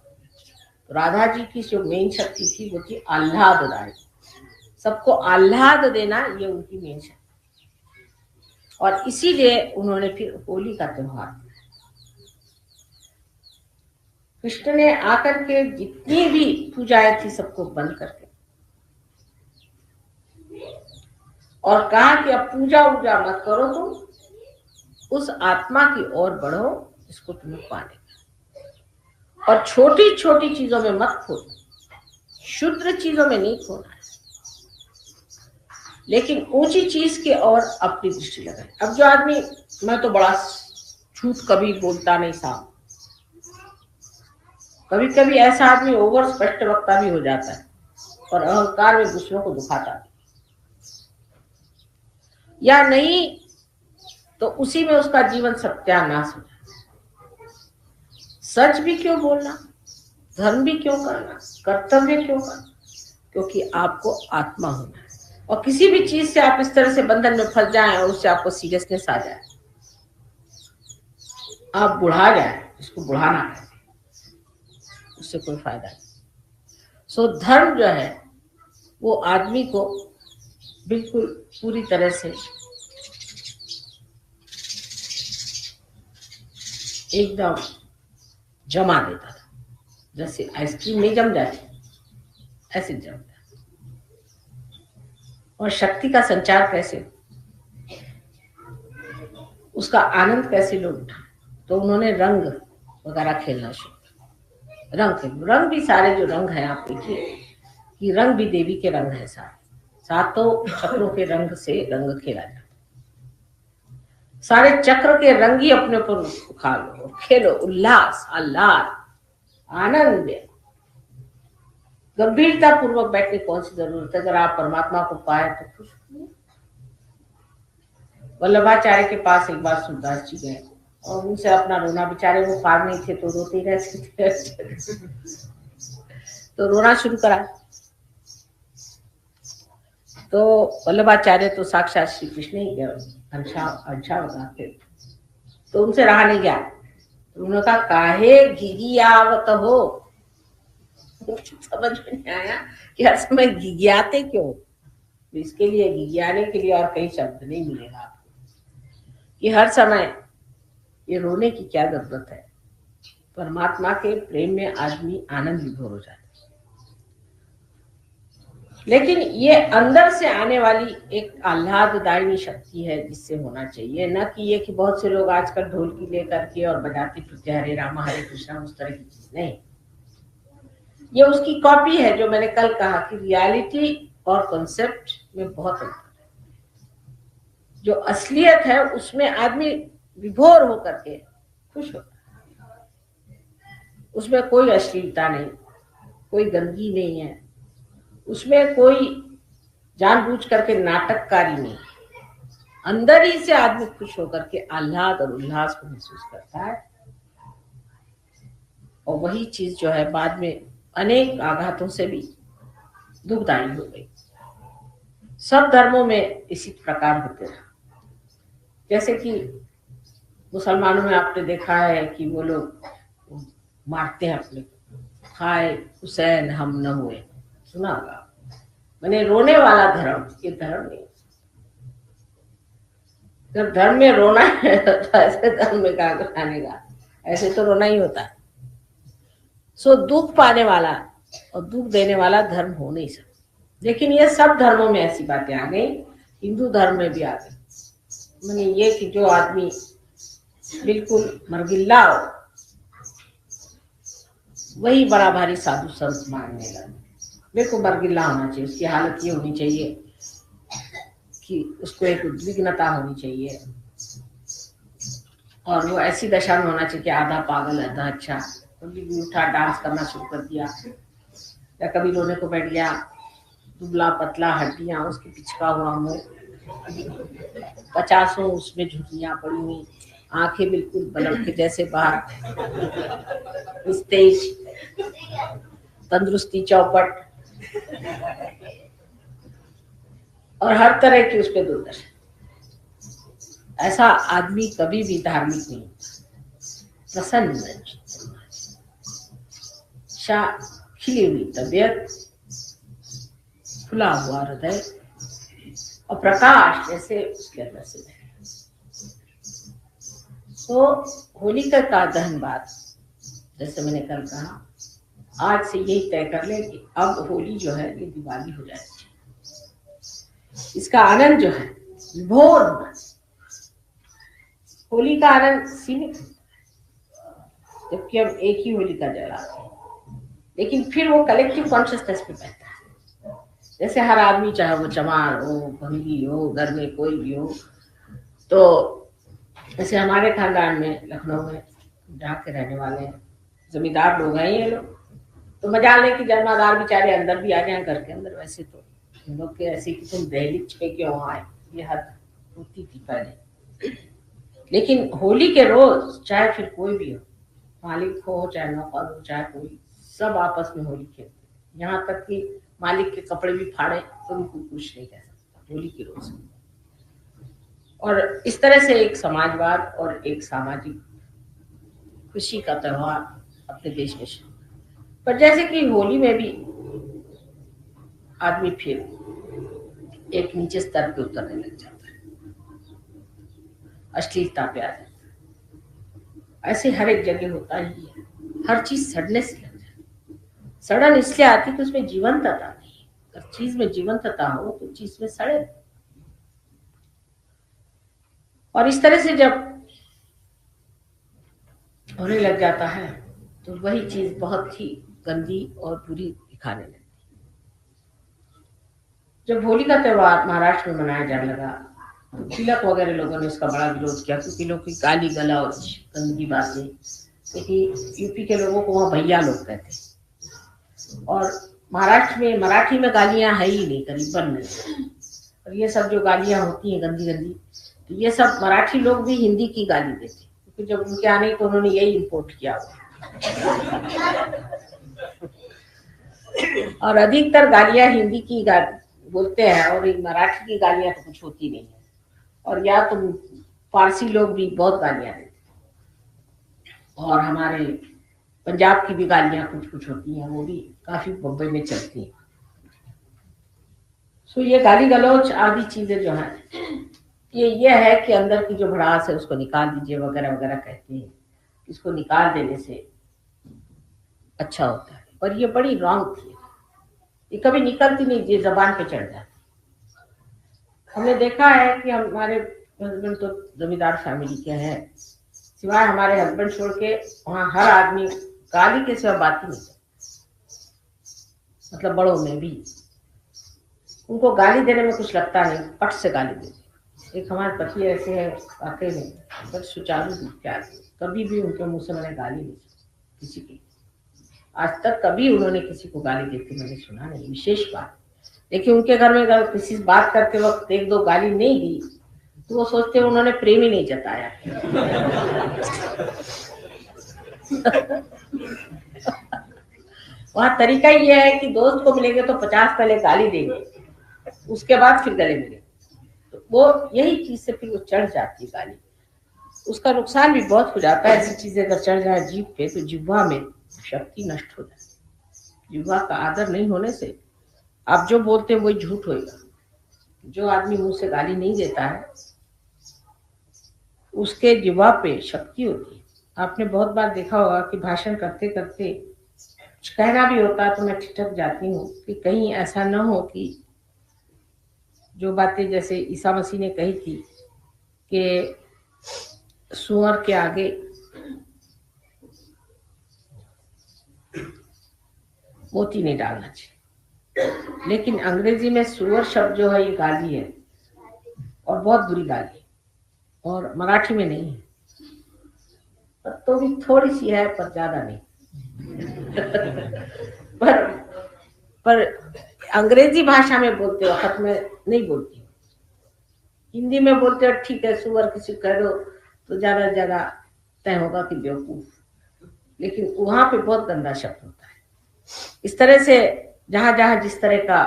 तो राधा जी की जो मेन शक्ति थी वो थी आह्लाददायी, सबको आह्लाद देना, ये उनकी मेन शक्ति। और इसीलिए उन्होंने फिर होली का त्योहार, कृष्ण ने आकर के जितनी भी पूजाएं थी सबको बंद करके और कहा कि अब पूजा वूजा मत करो, तुम उस आत्मा की ओर बढ़ो जिसको तुम्हें पाने, और छोटी छोटी चीजों में मत खोना, शुद्र चीजों में नहीं खोना है, लेकिन ऊंची चीज के ओर अपनी दृष्टि लगाए। अब जो आदमी, मैं तो बड़ा झूठ कभी बोलता नहीं साहब, कभी कभी ऐसा आदमी ओवर स्पष्ट वक्ता भी हो जाता है और अहंकार में दूसरों को दुखाता है, या नहीं तो उसी में उसका जीवन सत्यानाश हो जाता। सच भी क्यों बोलना, धर्म भी क्यों करना, कर्तव्य क्यों करना, क्योंकि आपको आत्मा होना है। और किसी भी चीज से आप इस तरह से बंधन में फंस जाएं और उससे आपको सीरियसनेस आ जाए, आप बुढ़ा जाए, इसको बुढ़ाना है, उससे कोई फायदा नहीं। सो धर्म जो है वो आदमी को बिल्कुल पूरी तरह से एकदम जमा देता था, जैसे आइसक्रीम नहीं जम जाती ऐसे जमता। और शक्ति का संचार कैसे, उसका आनंद कैसे लोग उठा, तो उन्होंने रंग वगैरह खेलना शुरू। रंग भी सारे जो रंग है आप देखिए कि रंग भी देवी के रंग है, सातों चक्रों के रंग से रंग खेला जाता, सारे चक्र के रंग ही अपने ऊपर उखा लो, खेलो, उल्लास, आह्लाद, आनंद। गंभीरता पूर्वक बैठने की कौन सी जरूरत है? अगर आप परमात्मा को पाए तो खुश होइए। वल्लभाचार्य के पास एक बार सूरदास जी गए और उनसे अपना रोना, बेचारे वो पार नहीं थे तो रोते ही रहते थे। तो रोना शुरू करा। तो वल्लभाचार्य तो साक्षात श्री कृष्ण ही अंशा बताते, तो उनसे रहा नहीं गया। तो उन्होंने कहा, काहे घिघियावत हो? समझ में नहीं आया कि हर समय घिघियाते क्यों? इसके लिए, घिघियाने के लिए और कई शब्द नहीं मिलेगा आपको कि हर समय ये रोने की क्या जरूरत है। परमात्मा के प्रेम में आदमी आनंद विभोर हो जाता है। लेकिन ये अंदर से आने वाली एक आह्लाददायिनी शक्ति है जिससे होना चाहिए, न कि ये कि बहुत से लोग आजकल ढोलकी लेकर के और बजाते फिरते हरे राम हरे कृष्णा, उस तरह की चीज नहीं। ये उसकी कॉपी है। जो मैंने कल कहा कि रियलिटी और कॉन्सेप्ट में बहुत अंतर है। जो असलियत है उसमें आदमी विभोर होकर के खुश होता है। उसमें कोई अश्लीलता नहीं, कोई गंदगी नहीं है, उसमें कोई जानबूझ करके नाटककारी नहीं। अंदर ही से आदमी खुश होकर के आह्लाद और उल्लास को महसूस करता है। और वही चीज जो है बाद में अनेक आघातों से भी दुखदायी हो गई। सब धर्मों में इसी प्रकार होते हैं। जैसे कि मुसलमानों में आपने देखा है कि वो लोग मारते हैं अपने, हाय हुसैन हम न हुए, सुना होगा। मैंने रोने वाला धर्म, ये धर्म नहीं। जब धर्म में रोना है तो ऐसे धर्म में कहाँ आने का? ऐसे तो रोना ही होता है। सो दुख पाने वाला और दुख देने वाला धर्म हो नहीं सकता। लेकिन ये सब धर्मों में ऐसी बातें आ गई, हिंदू धर्म में भी आ गई। मैंने ये कि जो आदमी बिल्कुल मरगिल्ला हो वही बड़ा भारी साधु संत मानने लगे। बिल्कुल मरगिल्ला होना चाहिए। उसकी हालत ये होनी चाहिए कि उसको एक उद्विग्नता होनी चाहिए और वो ऐसी दशा में होना चाहिए कि आधा पागल आधा अच्छा। कभी भी उठा डांस करना शुरू कर दिया या कभी रोने को बैठ गया, दुबला पतला, हड्डियां उसके पिचका हुआ मुंह, 50 उसमें झुर्रियां पड़ी हुई, आंखें बिल्कुल बल्ब के जैसे बाहर, तेज तंदुरुस्ती चौपट और हर तरह की उस पर दुर्दशा। ऐसा आदमी कभी भी धार्मिक नहीं होता। प्रसन्न खिली हुई तबीयत, खुला हुआ हृदय और प्रकाश जैसे उसके अंदर से है। तो होलिका का दहन बाद, जैसे मैंने कल कहा, आज से यही तय कर ले कि अब होली जो है ये दिवाली हो जाएगी। इसका आनंद जो है विभोर होना। होली का आनंद सीमित होता है जबकि हम एक ही होली का जलाते हैं, लेकिन फिर वो कलेक्टिव कॉन्शियसनेस पे बहता है। जैसे हर आदमी, चाहे वो चमार हो, भंगी हो, घर में कोई भी हो, तो जैसे हमारे खानदान में लखनऊ में जहाँ के रहने वाले हैं, जमींदार लोग हैं ये लोग, तो मजाल है कि जन्मादार बेचारे अंदर भी आ जाए घर के अंदर। वैसे तो हम लोग के ऐसे कि तुम दहलीज पे क्यों आए, ये हद होती थी पहले। लेकिन होली के रोज चाहे फिर कोई भी हो, मालिक हो चाहे नौकर हो चाहे कोई, सब आपस में होली खेलते। यहाँ तक कि मालिक के कपड़े भी फाड़े तो उनको कुछ नहीं कह सकता होली के रोज। और इस तरह से एक समाजवाद और एक सामाजिक खुशी का त्योहार अपने देश में शुरू। पर जैसे कि होली में भी आदमी फिर एक नीचे स्तर पे उतरने लग जाता है, अश्लीलता पे आ जाता है। ऐसे हर एक जगह होता ही है। हर चीज सड़ने से लग जाती है। सड़न इसलिए आती कि उसमें जीवंतता नहीं। अगर चीज में जीवंतता हो तो चीज में सड़े। और इस तरह से जब होने लग जाता है तो वही चीज बहुत ही गंदी और बुरी दिखाने लगती। जब होली का त्योहार महाराष्ट्र में मनाया जाने लगा तो तिलक वगैरह लोगों ने इसका बड़ा विरोध किया, क्योंकि लोग की गाली गलौज गंदी बातें, क्योंकि यूपी के लोगों को वहाँ भैया लोग कहते और महाराष्ट्र में मराठी में गालियां है ही नहीं, करीबन नहीं। और ये सब जो गालियां होती हैं गंदी गंदी, तो ये सब मराठी लोग भी हिंदी की गाली देते हैं, क्योंकि जब उनके आने तो उन्होंने यही इम्पोर्ट किया हुआ। और अधिकतर गालियां हिंदी की बोलते हैं, और मराठी की गालियां तो कुछ होती नहीं है। और या तो फारसी लोग भी बहुत गालियां देते हैं, और हमारे पंजाब की भी गालियां कुछ कुछ होती हैं, वो भी काफी बम्बई में चलती हैं। सो ये गाली गलौच आदि चीजें जो है, ये है कि अंदर की जो भड़ास है उसको निकाल दीजिए वगैरह वगैरह कहते हैं। इसको निकाल देने से अच्छा होता है, पर ये बड़ी रॉन्ग थी, ये कभी निकलती नहीं, ये जबान पे चढ़ जाती। हमने देखा है कि हमारे हस्बैंड तो जमींदार फैमिली के हैं, सिवाय हमारे हस्बैंड छोड़ के वहाँ हर आदमी गाली के सिवा बात ही नहीं करता। मतलब बड़ों में भी उनको गाली देने में कुछ लगता नहीं, पट से गाली देते। एक हमारे पति ऐसे हैं वाकई में बस सुचारू विचार, कभी भी उनके मुंह से मैंने गाली नहीं किसी की, आज तक कभी उन्होंने किसी को गाली देते मैंने सुना नहीं, विशेष बात। लेकिन उनके घर में अगर किसी से बात करते वक्त एक दो गाली नहीं दी तो वो सोचते उन्होंने प्रेम ही नहीं जताया। वहाँ तरीका ये है कि दोस्त को मिलेंगे तो 50 पहले गाली देंगे, उसके बाद फिर गले मिलेंगे। तो वो यही चीज से फिर वो चढ़ जाती है गाली, उसका नुकसान भी बहुत हो जाता है। ऐसी चीजें अगर चढ़ जाए जीभ पे तो जिह्वा में शक्ति नष्ट हो जाती। जिह्वा का आदर नहीं होने से आप जो बोलते हैं वही झूठ होएगा। जो आदमी मुंह से गाली नहीं देता है उसके जिह्वा पे शक्ति होती है। आपने बहुत बार देखा होगा कि भाषण करते करते कुछ कहना भी होता है तो मैं ठिठक जाती हूँ कि कहीं ऐसा न हो कि जो बातें जैसे ईसा मसीह ने कही थी कि सुअर के आगे मोती नहीं डालना चाहिए, लेकिन अंग्रेजी में सुअर शब्द जो है ये गाली है और बहुत बुरी गाली है, और मराठी में नहीं है, पर तो भी थोड़ी सी है पर ज्यादा नहीं। पर अंग्रेजी भाषा में बोलते वक्त में नहीं बोलती, हिंदी में बोलते हो ठीक है, सुअर किसी कह दो तो ज्यादा ज्यादा तय होगा कि बेवकूफ, लेकिन वहां पे बहुत गंदा शब्द होता है। इस तरह से जहां जहां जिस तरह का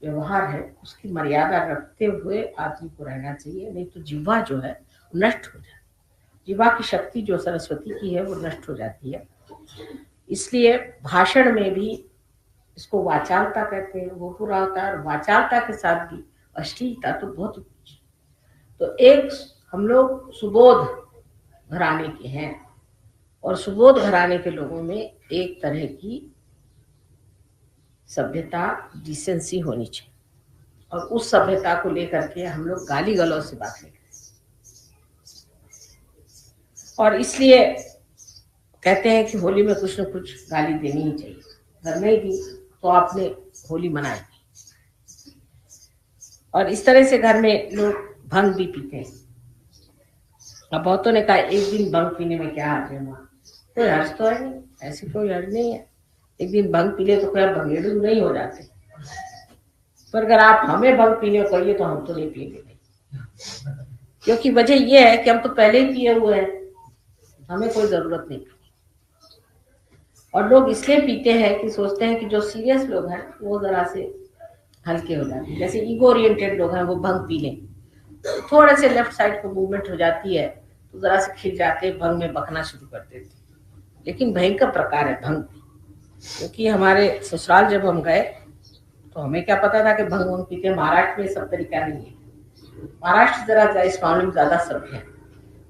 व्यवहार है उसकी मर्यादा रखते हुए आदमी को रहना चाहिए, नहीं तो जिह्वा जो है नष्ट हो जाती है। जिह्वा की शक्ति जो सरस्वती की है वो नष्ट हो जाती है। इसलिए भाषण में भी इसको वाचालता कहते हैं, वो पूरा होता है। और वाचालता के साथ भी अश्लीलता तो बहुत। तो एक हम लोग सुबोध घराने के हैं, और सुबोध घराने के लोगों में एक तरह की सभ्यता डिसेंसी होनी चाहिए, और उस सभ्यता को लेकर के हम लोग गाली गलौज से बात नहीं करते। और इसलिए कहते हैं कि होली में कुछ न कुछ गाली देनी ही चाहिए। घर में भी तो आपने होली मनाई, और इस तरह से घर में लोग भंग भी पीते हैं। अब बहुतों ने कहा एक दिन भंग पीने में क्या हर्ज है, कोई हर्ज तो है नहीं, ऐसी कोई हर्ज नहीं है। एक दिन भंग पी ले तो कोई भंगेड़ू नहीं हो जाते, पर अगर आप हमें भंग पीने को कहिए तो हम तो नहीं पिएंगे, क्योंकि वजह यह है कि हम तो पहले ही पिए हुए हैं, हमें कोई जरूरत नहीं। और लोग इसलिए पीते हैं कि सोचते हैं कि जो सीरियस लोग हैं वो जरा से हल्के हो जाते हैं। जैसे ईगो ओरिएंटेड लोग हैं वो भंग पी लें, थोड़े से लेफ्ट साइड को मूवमेंट हो जाती है तो जरा से खिल जाते, भंग में बकना शुरू कर देते। लेकिन भयंकर प्रकार है भंग, क्योंकि हमारे ससुराल जब हम गए तो हमें क्या पता था कि भंग वंग पीते। महाराष्ट्र में सब तरीका नहीं है, महाराष्ट्र जरा इस मामले में ज्यादा सभ्य है।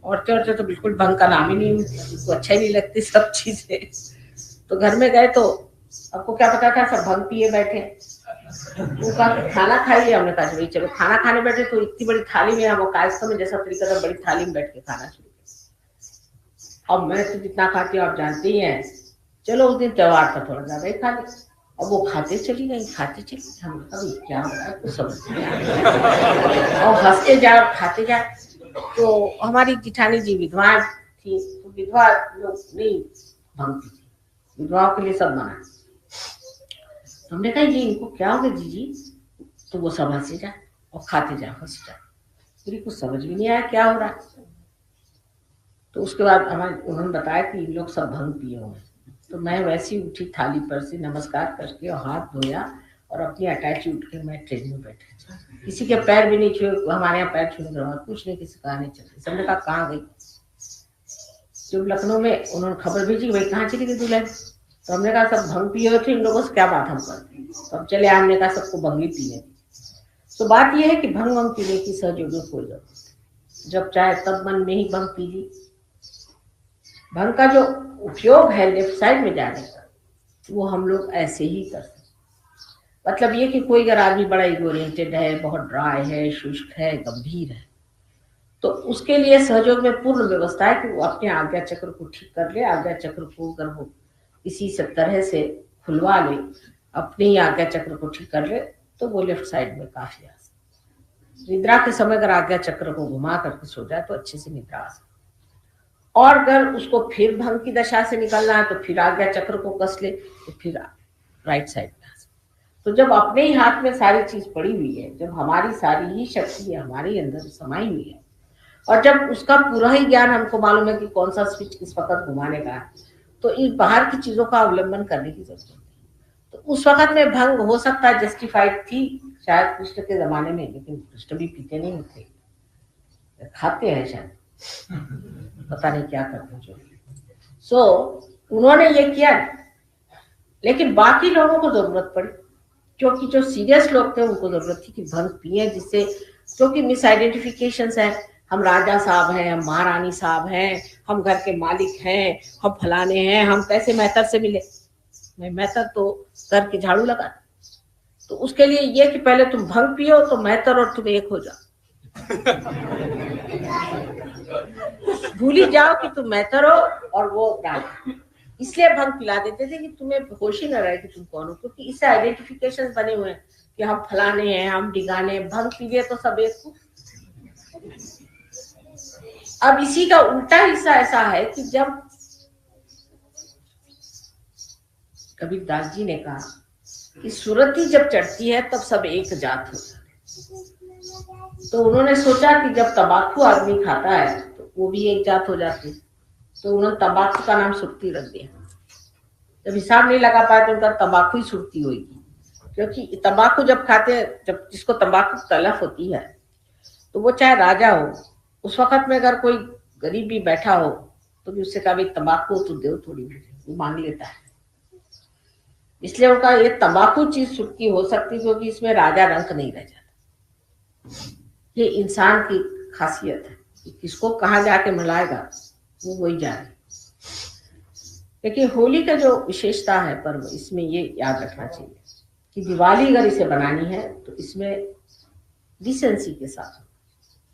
औरतें तो बिल्कुल भंग का नाम ही नहीं, उनको अच्छा ही नहीं लगती सब चीजें। तो घर में गए तो आपको क्या पता था, सब भंग पिए बैठे। उनका खाना खाइए, हमने कहा भाई चलो खाना खाने बैठे तो इतनी बड़ी थाली में, हम कायस्ता में जैसा तरीका था बड़ी थाली में बैठ के खाना शुरू किया। अब मैं तो जितना खाती हूँ आप जानते ही हैं, चलो उस दिन त्योहार था थोड़ा ज्यादा ही खा लिया। अब वो खाते चली गई, हम क्या हो रहा है कुछ समझ नहीं आ रहा, और हंसते जाओ खाते जाओ। तो हमारी जिठानी जी विधवा थी, तो विधवा लोग नहीं भंग पीती, विधवाओं के लिए सब मना। हमने कहा ये इनको क्या हो गया जीजी? तो वो सब हंसे जाए और खाते जाए, हंस जाए। मेरी कुछ समझ भी नहीं आया क्या हो रहा है। तो उसके बाद हमारे उन्होंने बताया कि इन लोग सब भंग पिए हुए। तो मैं वैसी उठी थाली पर से, नमस्कार करके और हाथ धोया और अपनी अटैची उठ के मैं ट्रेन में बैठे। किसी के पैर भी नहीं छुए, हमारे यहाँ पैर छूने के बाद कुछ नहीं, किसी का नहीं चलते। सबने कहा कहाँ गई? जब लखनऊ में उन्होंने खबर भेजी भाई कहाँ चली गई दुल्हन, तो हमने कहा सब भंग पिए हुए थे, इन लोगों से क्या बात हम करते। तो अब चले हमने कहा सबको भंग ही पीने। तो बात यह है कि भंग वंग पीने की सहयोग में कोई जरूरत नहीं, जब चाहे तब मन में ही भंग पी ली। भंग का जो उपयोग है लेफ्ट साइड में जाने का, वो हम लोग ऐसे ही करते हैं। मतलब ये कि कोई अगर आदमी बड़ा इगोरिएंटेड है, बहुत ड्राई है, शुष्क है, गंभीर है, तो उसके लिए सहयोग में पूर्ण व्यवस्था है कि वो अपने आज्ञा चक्र को ठीक कर ले। आज्ञा चक्र को अगर वो किसी से तरह से खुलवा ले, अपने ही आज्ञा चक्र को ठीक कर ले, तो वो लेफ्ट साइड में काफी आ सकता। निद्रा के समय अगर आज्ञा चक्र को घुमा करके सो जाए तो अच्छे से निद्रा आ सकती। और अगर उसको फिर भंग की दशा से निकलना है तो फिर आज्ञा चक्र को कस ले, तो फिर राइट साइड में आ सकते। तो जब अपने ही हाथ में सारी चीज पड़ी हुई है, जब हमारी सारी ही शक्ति हमारे अंदर समाई हुई है, और जब उसका पूरा ही ज्ञान हमको मालूम है कि कौन सा स्विच किस वक्त घुमाने का है, तो इन बाहर की चीजों का अवलंबन करने की जरूरत नहीं। तो उस वक्त में भंग हो सकता है जस्टिफाइड थी शायद कृष्ण के जमाने में, लेकिन कृष्ण भी पीते नहीं होते, खाते हैं शायद, पता नहीं क्या करते जो। सो उन्होंने ये किया, लेकिन बाकी लोगों को जरूरत पड़ी, क्योंकि जो सीरियस लोग थे उनको जरूरत थी कि भंग पिए, जिससे क्योंकि मिस आइडेंटिफिकेशन है, हम राजा साहब हैं, हम महारानी साहब हैं, हम घर के मालिक हैं, हम फलाने हैं, हम कैसे मेहतर से मिले। मैं मेहतर तो घर के झाड़ू लगा। तो उसके लिए ये कि पहले तुम भंग पियो तो मेहतर और तुम एक हो जाओ। भूल ही जाओ कि तुम मेहतर हो और वो राजा। इसलिए भंग पिला देते थे कि तुम्हें होश ही न रहे कि तुम कौन हो, क्योंकि इससे आइडेंटिफिकेशन बने हुए हैं कि हम फलाने हैं, हम डिगाने। भंग पी लिए तो सब एक हो। अब इसी का उल्टा हिस्सा ऐसा है कि जब कबीरदास जी ने कहा कि सुरती जब चढ़ती है तब सब एक जात हो जाते, तो उन्होंने सोचा कि जब तंबाकू आदमी खाता है तो वो भी एक जात हो जाती, तो उन्होंने तंबाकू का नाम सुरती रख दिया। जब हिसाब नहीं लगा पाए तो उनका तंबाकू ही सुरती होगी, क्योंकि तंबाकू जब खाते हैं, जब जिसको तंबाकू तलफ होती है, तो वो चाहे राजा हो, उस वक्त में अगर कोई गरीब भी बैठा हो तो भी उससे कहा भाई तंबाकू तो दो थोड़ी, वो मांग लेता है। इसलिए उनका ये तंबाकू चीज सुर्खी हो सकती, क्योंकि इसमें राजा रंक नहीं रह जाता। ये इंसान की खासियत है कि किसको कहाँ जाके मिलाएगा वो वही जाने। लेकिन होली का जो विशेषता है पर्व, इसमें ये याद रखना चाहिए कि दिवाली अगर इसे बनानी है तो इसमें डिसेंसी के साथ,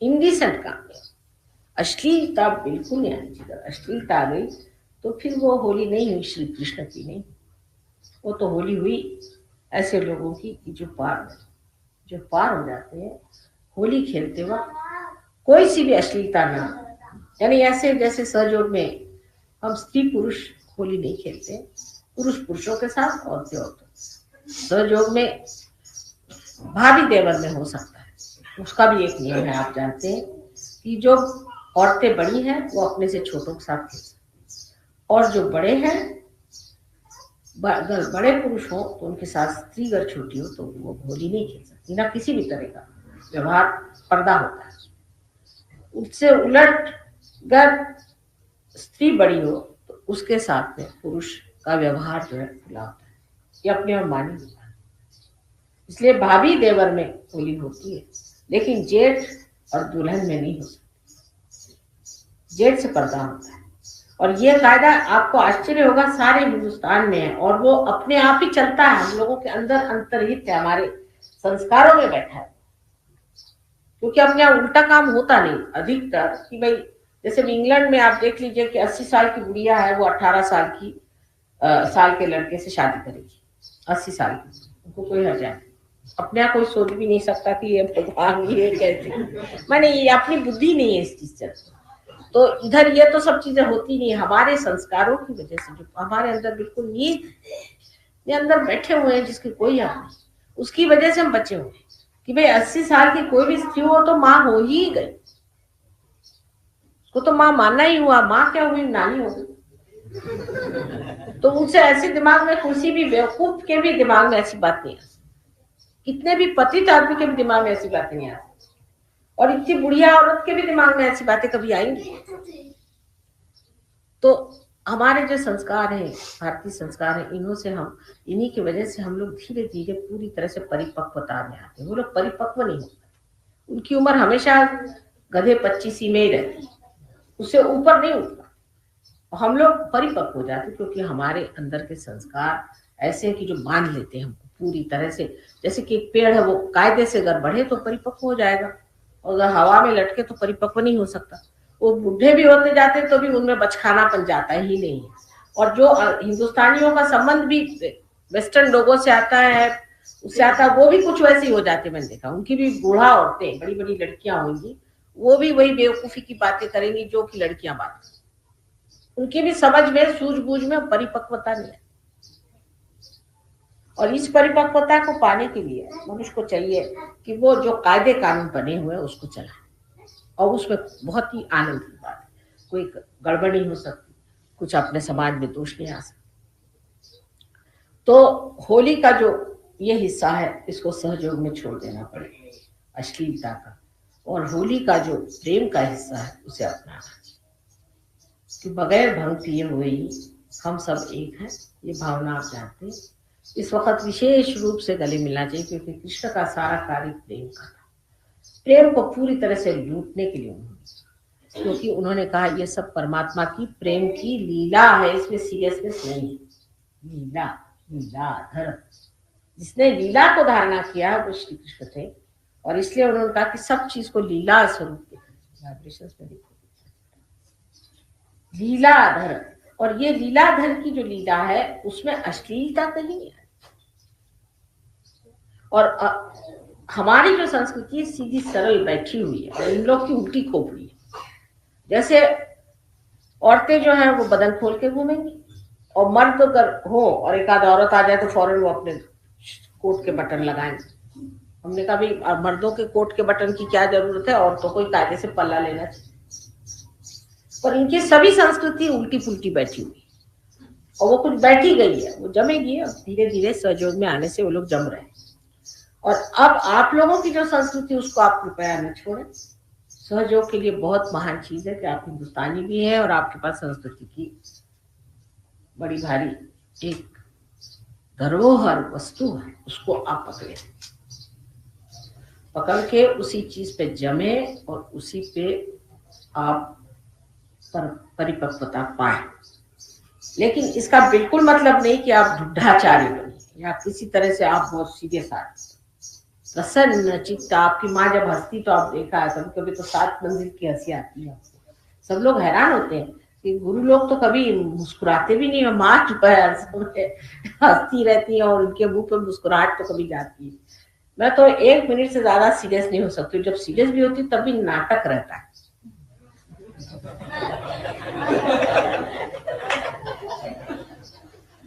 इनडिसेंट काम है, अश्लीलता बिल्कुल नहीं आनी चाहिए। अश्लीलता आ गई तो फिर वो होली नहीं हुई श्री कृष्ण की, नहीं, वो तो होली हुई ऐसे लोगों की जो पार हो जाते हैं होली खेलते वक्त कोई सी भी अश्लीलता ना। यानी ऐसे जैसे सहयोग में हम स्त्री पुरुष होली नहीं खेलते, पुरुष पुरुषों के साथ, औरतें औरतों। सहयोग में भाभी देवर में हो सकता है, उसका भी एक नियम है। आप जानते हैं कि जो औरतें बड़ी हैं वो अपने से छोटों के साथ खेल सकती, और जो बड़े हैं, अगर बड़े पुरुष हो तो उनके साथ स्त्री अगर छोटी हो तो वो होली नहीं खेल सकती, ना किसी भी तरह का व्यवहार पर्दा होता है। उससे उलट अगर स्त्री बड़ी हो तो उसके साथ में पुरुष का व्यवहार जो है खुला होता है, ये अपने और मानी होता है। इसलिए भाभी देवर में होली होती है, लेकिन जेठ और दुल्हन में नहीं हो सकती। जेठ से पर्दा होता है, और ये कायदा आपको आश्चर्य होगा सारे हिंदुस्तान में है, और वो अपने आप ही चलता है, हम लोगों के अंदर अंतर्हित है, हमारे संस्कारों में बैठा है। क्योंकि अपने यहाँ उल्टा काम होता नहीं अधिकतर, कि भाई जैसे इंग्लैंड में आप देख लीजिए कि 80 साल की बुढ़िया है, वो 18 साल के लड़के से शादी करेगी, 80 साल की, उनको कोई हर्जा नहीं। अपने यहाँ कोई सोच भी नहीं सकता कि ये भगवान ये कैसे, माने ये अपनी बुद्धि नहीं है इस चीज से। तो इधर ये तो सब चीजें होती नहीं, हमारे संस्कारों की वजह से जो हमारे अंदर बिल्कुल नीत ये अंदर बैठे हुए हैं जिसकी कोई हक नहीं, उसकी वजह से हम बचे हुए हैं कि भाई 80 साल की कोई भी स्त्री हो तो माँ हो ही गई, उसको तो माँ मानना ही हुआ, माँ क्या हुई, नानी हो गई। तो उनसे ऐसे दिमाग में किसी भी बेवकूफ के भी दिमाग में ऐसी बात नहीं आती, कितने भी पतित आदमी के भी दिमाग में ऐसी बातें नहीं आती, और इतनी बुढ़िया औरत के भी दिमाग में ऐसी बातें कभी आएंगी। तो हमारे जो संस्कार हैं, भारतीय संस्कार है, इन्हीं की वजह से हम लोग धीरे धीरे पूरी तरह से परिपक्वता में आते हैं। वो लोग परिपक्व नहीं होते, उनकी उम्र हमेशा गधे 25 में ही रहती है, उससे ऊपर नहीं उठता। हम लोग परिपक्व हो जाते क्योंकि हमारे अंदर के संस्कार ऐसे हैं कि जो मान लेते हैं हमको पूरी तरह से। जैसे कि एक पेड़ है, वो कायदे से अगर बढ़े तो परिपक्व हो जाएगा, और अगर हवा में लटके तो परिपक्व नहीं हो सकता। वो बूढ़े भी होते जाते तो भी उनमें बचकानापन जाता ही नहीं है। और जो हिंदुस्तानियों का संबंध भी वेस्टर्न लोगों से आता है, उससे आता है, वो भी कुछ वैसे ही हो जाते। मैंने देखा उनकी भी बूढ़ा औरतें, बड़ी बड़ी लड़कियां होंगी, वो भी वही बेवकूफी की बातें करेंगी जो कि लड़कियां बात, उनकी भी समझ में, सूझबूझ में परिपक्वता नहीं है। और इस परिपक्वता को पाने के लिए मनुष्य को चाहिए कि वो जो कायदे कानून बने हुए हैं उसको चलाए, और उसमें बहुत ही आनंद की बात है, कोई गड़बड़ नहीं हो सकती, कुछ अपने समाज में दोष नहीं आ सकता। तो होली का जो ये हिस्सा है इसको सहयोग में छोड़ देना पड़ेगा, अश्लीलता का, और होली का जो प्रेम का हिस्सा है उसे अपनाना चाहिए कि बगैर भंग पिए हुए ही हम सब एक हैं, ये भावना आप जानते हैं। इस वक्त विशेष रूप से गले मिलना चाहिए क्योंकि कृष्ण का सारा कार्य प्रेम का था। प्रेम को पूरी तरह से लूटने के लिए उन्होंने, क्योंकि उन्होंने कहा यह सब परमात्मा की प्रेम की लीला है, इसमें सीरियसनेस नहीं है। लीला, लीलाधर, जिसने लीला को धारणा किया वो श्री कृष्ण थे, और इसलिए उन्होंने कहा कि सब चीज को लीला स्वरूप लीलाधर। और ये लीलाधर की जो लीला है उसमें अश्लीलता कहीं नहीं है। और हमारी जो संस्कृति सीधी सरल बैठी हुई है, और इन लोग की उल्टी खोपड़ी है। जैसे औरतें जो हैं वो बदन खोल के घूमेंगी, और मर्द अगर हो और एक आध औरत आ जाए तो फौरन वो अपने कोट के बटन लगाएंगे। हमने कहा भाई मर्दों के कोट के बटन की क्या जरूरत है, औरतों को कायदे से पल्ला लेना चाहिए। पर इनकी सभी संस्कृति उल्टी पुल्टी बैठी हुई, और वो कुछ बैठी गई है, वो जमेगी, और धीरे धीरे सहयोग में आने से वो लोग जम रहे हैं। और अब आप लोगों की जो संस्कृति उसको आप कृपया न छोड़ें। सहयोग के लिए बहुत महान चीज है कि आप हिंदुस्तानी भी हैं और आपके पास संस्कृति की बड़ी भारी एक धरोहर वस्तु है, उसको आप पकड़ के उसी चीज पे जमे और उसी पे आप परिपक्वता पाए। लेकिन इसका बिल्कुल मतलब नहीं कि आप ढूढ़ाचार्य बने या किसी तरह से आप बहुत सीरियस आए। प्रसन्न चित्त, आपकी माँ जब हंसती तो आप देखा है कभी कभी तो 7 मंजिल की हंसी आती है। सब लोग हैरान होते हैं कि गुरु लोग तो कभी मुस्कुराते भी नहीं है, माँ जो है हंसती रहती है और उनके मुंह पे मुस्कुराहट तो कभी जाती है। मैं तो 1 मिनट से ज्यादा सीरियस नहीं हो सकती, जब सीरियस भी होती तब भी नाटक रहता है।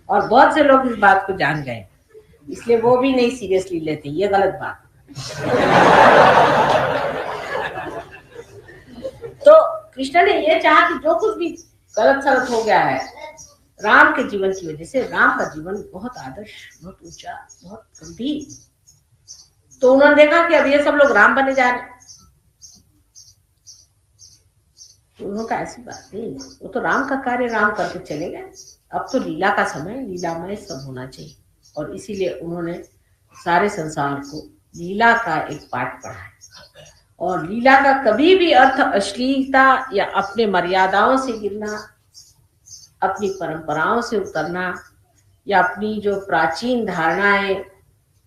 और बहुत से लोग इस बात को जान गए, इसलिए वो भी नहीं सीरियसली लेते, ये गलत बात। तो कृष्ण ने ये चाहा कि जो कुछ भी गलत सलत हो गया है राम के जीवन की वजह से, राम का जीवन बहुत आदर्श, बहुत ऊंचा, बहुत गंभीर, तो उन्होंने देखा कि अब ये सब लोग राम बने जा रहे हैं। उन्होंने कहा ऐसी बात नहीं, वो तो राम का कार्य राम करके चले गए, अब तो लीला का समय, लीलामय सब होना चाहिए। और इसीलिए उन्होंने सारे संसार को लीला का एक पाठ पढ़ाया। और लीला का कभी भी अर्थ अश्लीलता या अपने मर्यादाओं से गिरना, अपनी परंपराओं से उतरना, या अपनी जो प्राचीन धारणाएं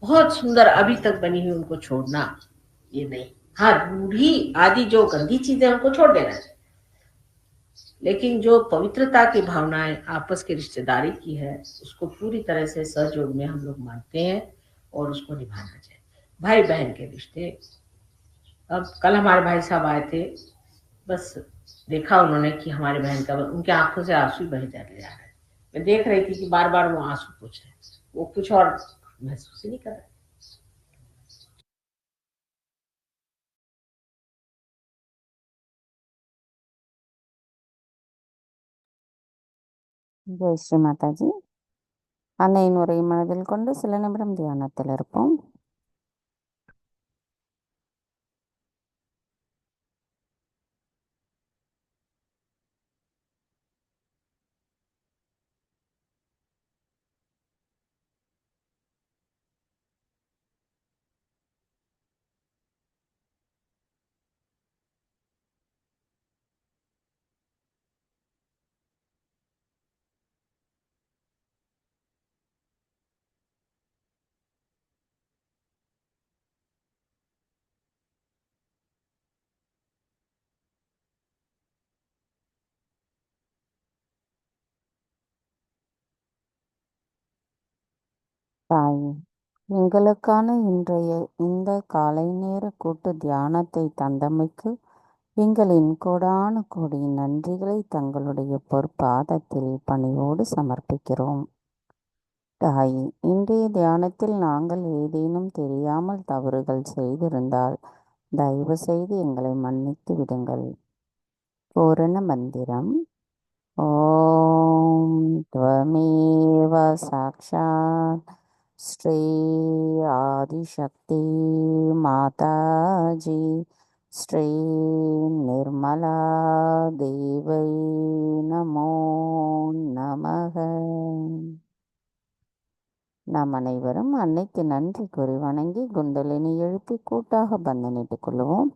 बहुत सुंदर अभी तक बनी हुई उनको छोड़ना, ये नहीं। हाँ, रूढ़ी आदि जो गंदी चीजें उनको छोड़ देना चाहिए, लेकिन जो पवित्रता की भावनाएं आपस की रिश्तेदारी की है उसको पूरी तरह से सहयोग में हम लोग मानते हैं और उसको निभाना चाहिए। भाई बहन के रिश्ते, अब कल हमारे भाई साहब आए थे, बस देखा उन्होंने कि हमारे बहन का, उनके आंखों से आंसू बह जा रहे हैं। मैं देख रही थी कि बार बार वो आंसू पूछ रहे हैं। वो कुछ और महसूस ही नहीं कर रहे। ஜெய் ஸ்ரீ மாதாஜி. அன்னையின் உரை மனதில் கொண்டு சில நிமிடம் தியானத்தில் இருப்போம். தாயே, எங்களுக்கான இன்றைய இந்த காலை நேர கூட்டு தியானத்தை தந்தமைக்கு எங்களின் கோடான கோடி நன்றிகளை தங்களுடைய பொற்பாதத்தில் பணிவோடு சமர்ப்பிக்கிறோம். தாயே, இன்றைய தியானத்தில் நாங்கள் ஏதேனும் தெரியாமல் தவறுகள் செய்திருந்தால் தயவு செய்து எங்களை மன்னித்து விடுங்கள். பூரண மந்திரம். ஓம் त्वमेव साक्षात् श्री आदिशक्ति माताजी श्री निर्मला देवै நமோ நமக. நாம் அனைவரும் அன்னைக்கு நன்றி கூறி வணங்கி குண்டலினி எழுப்பி கூட்டாக பந்தனிட்டுக் கொள்வோம்.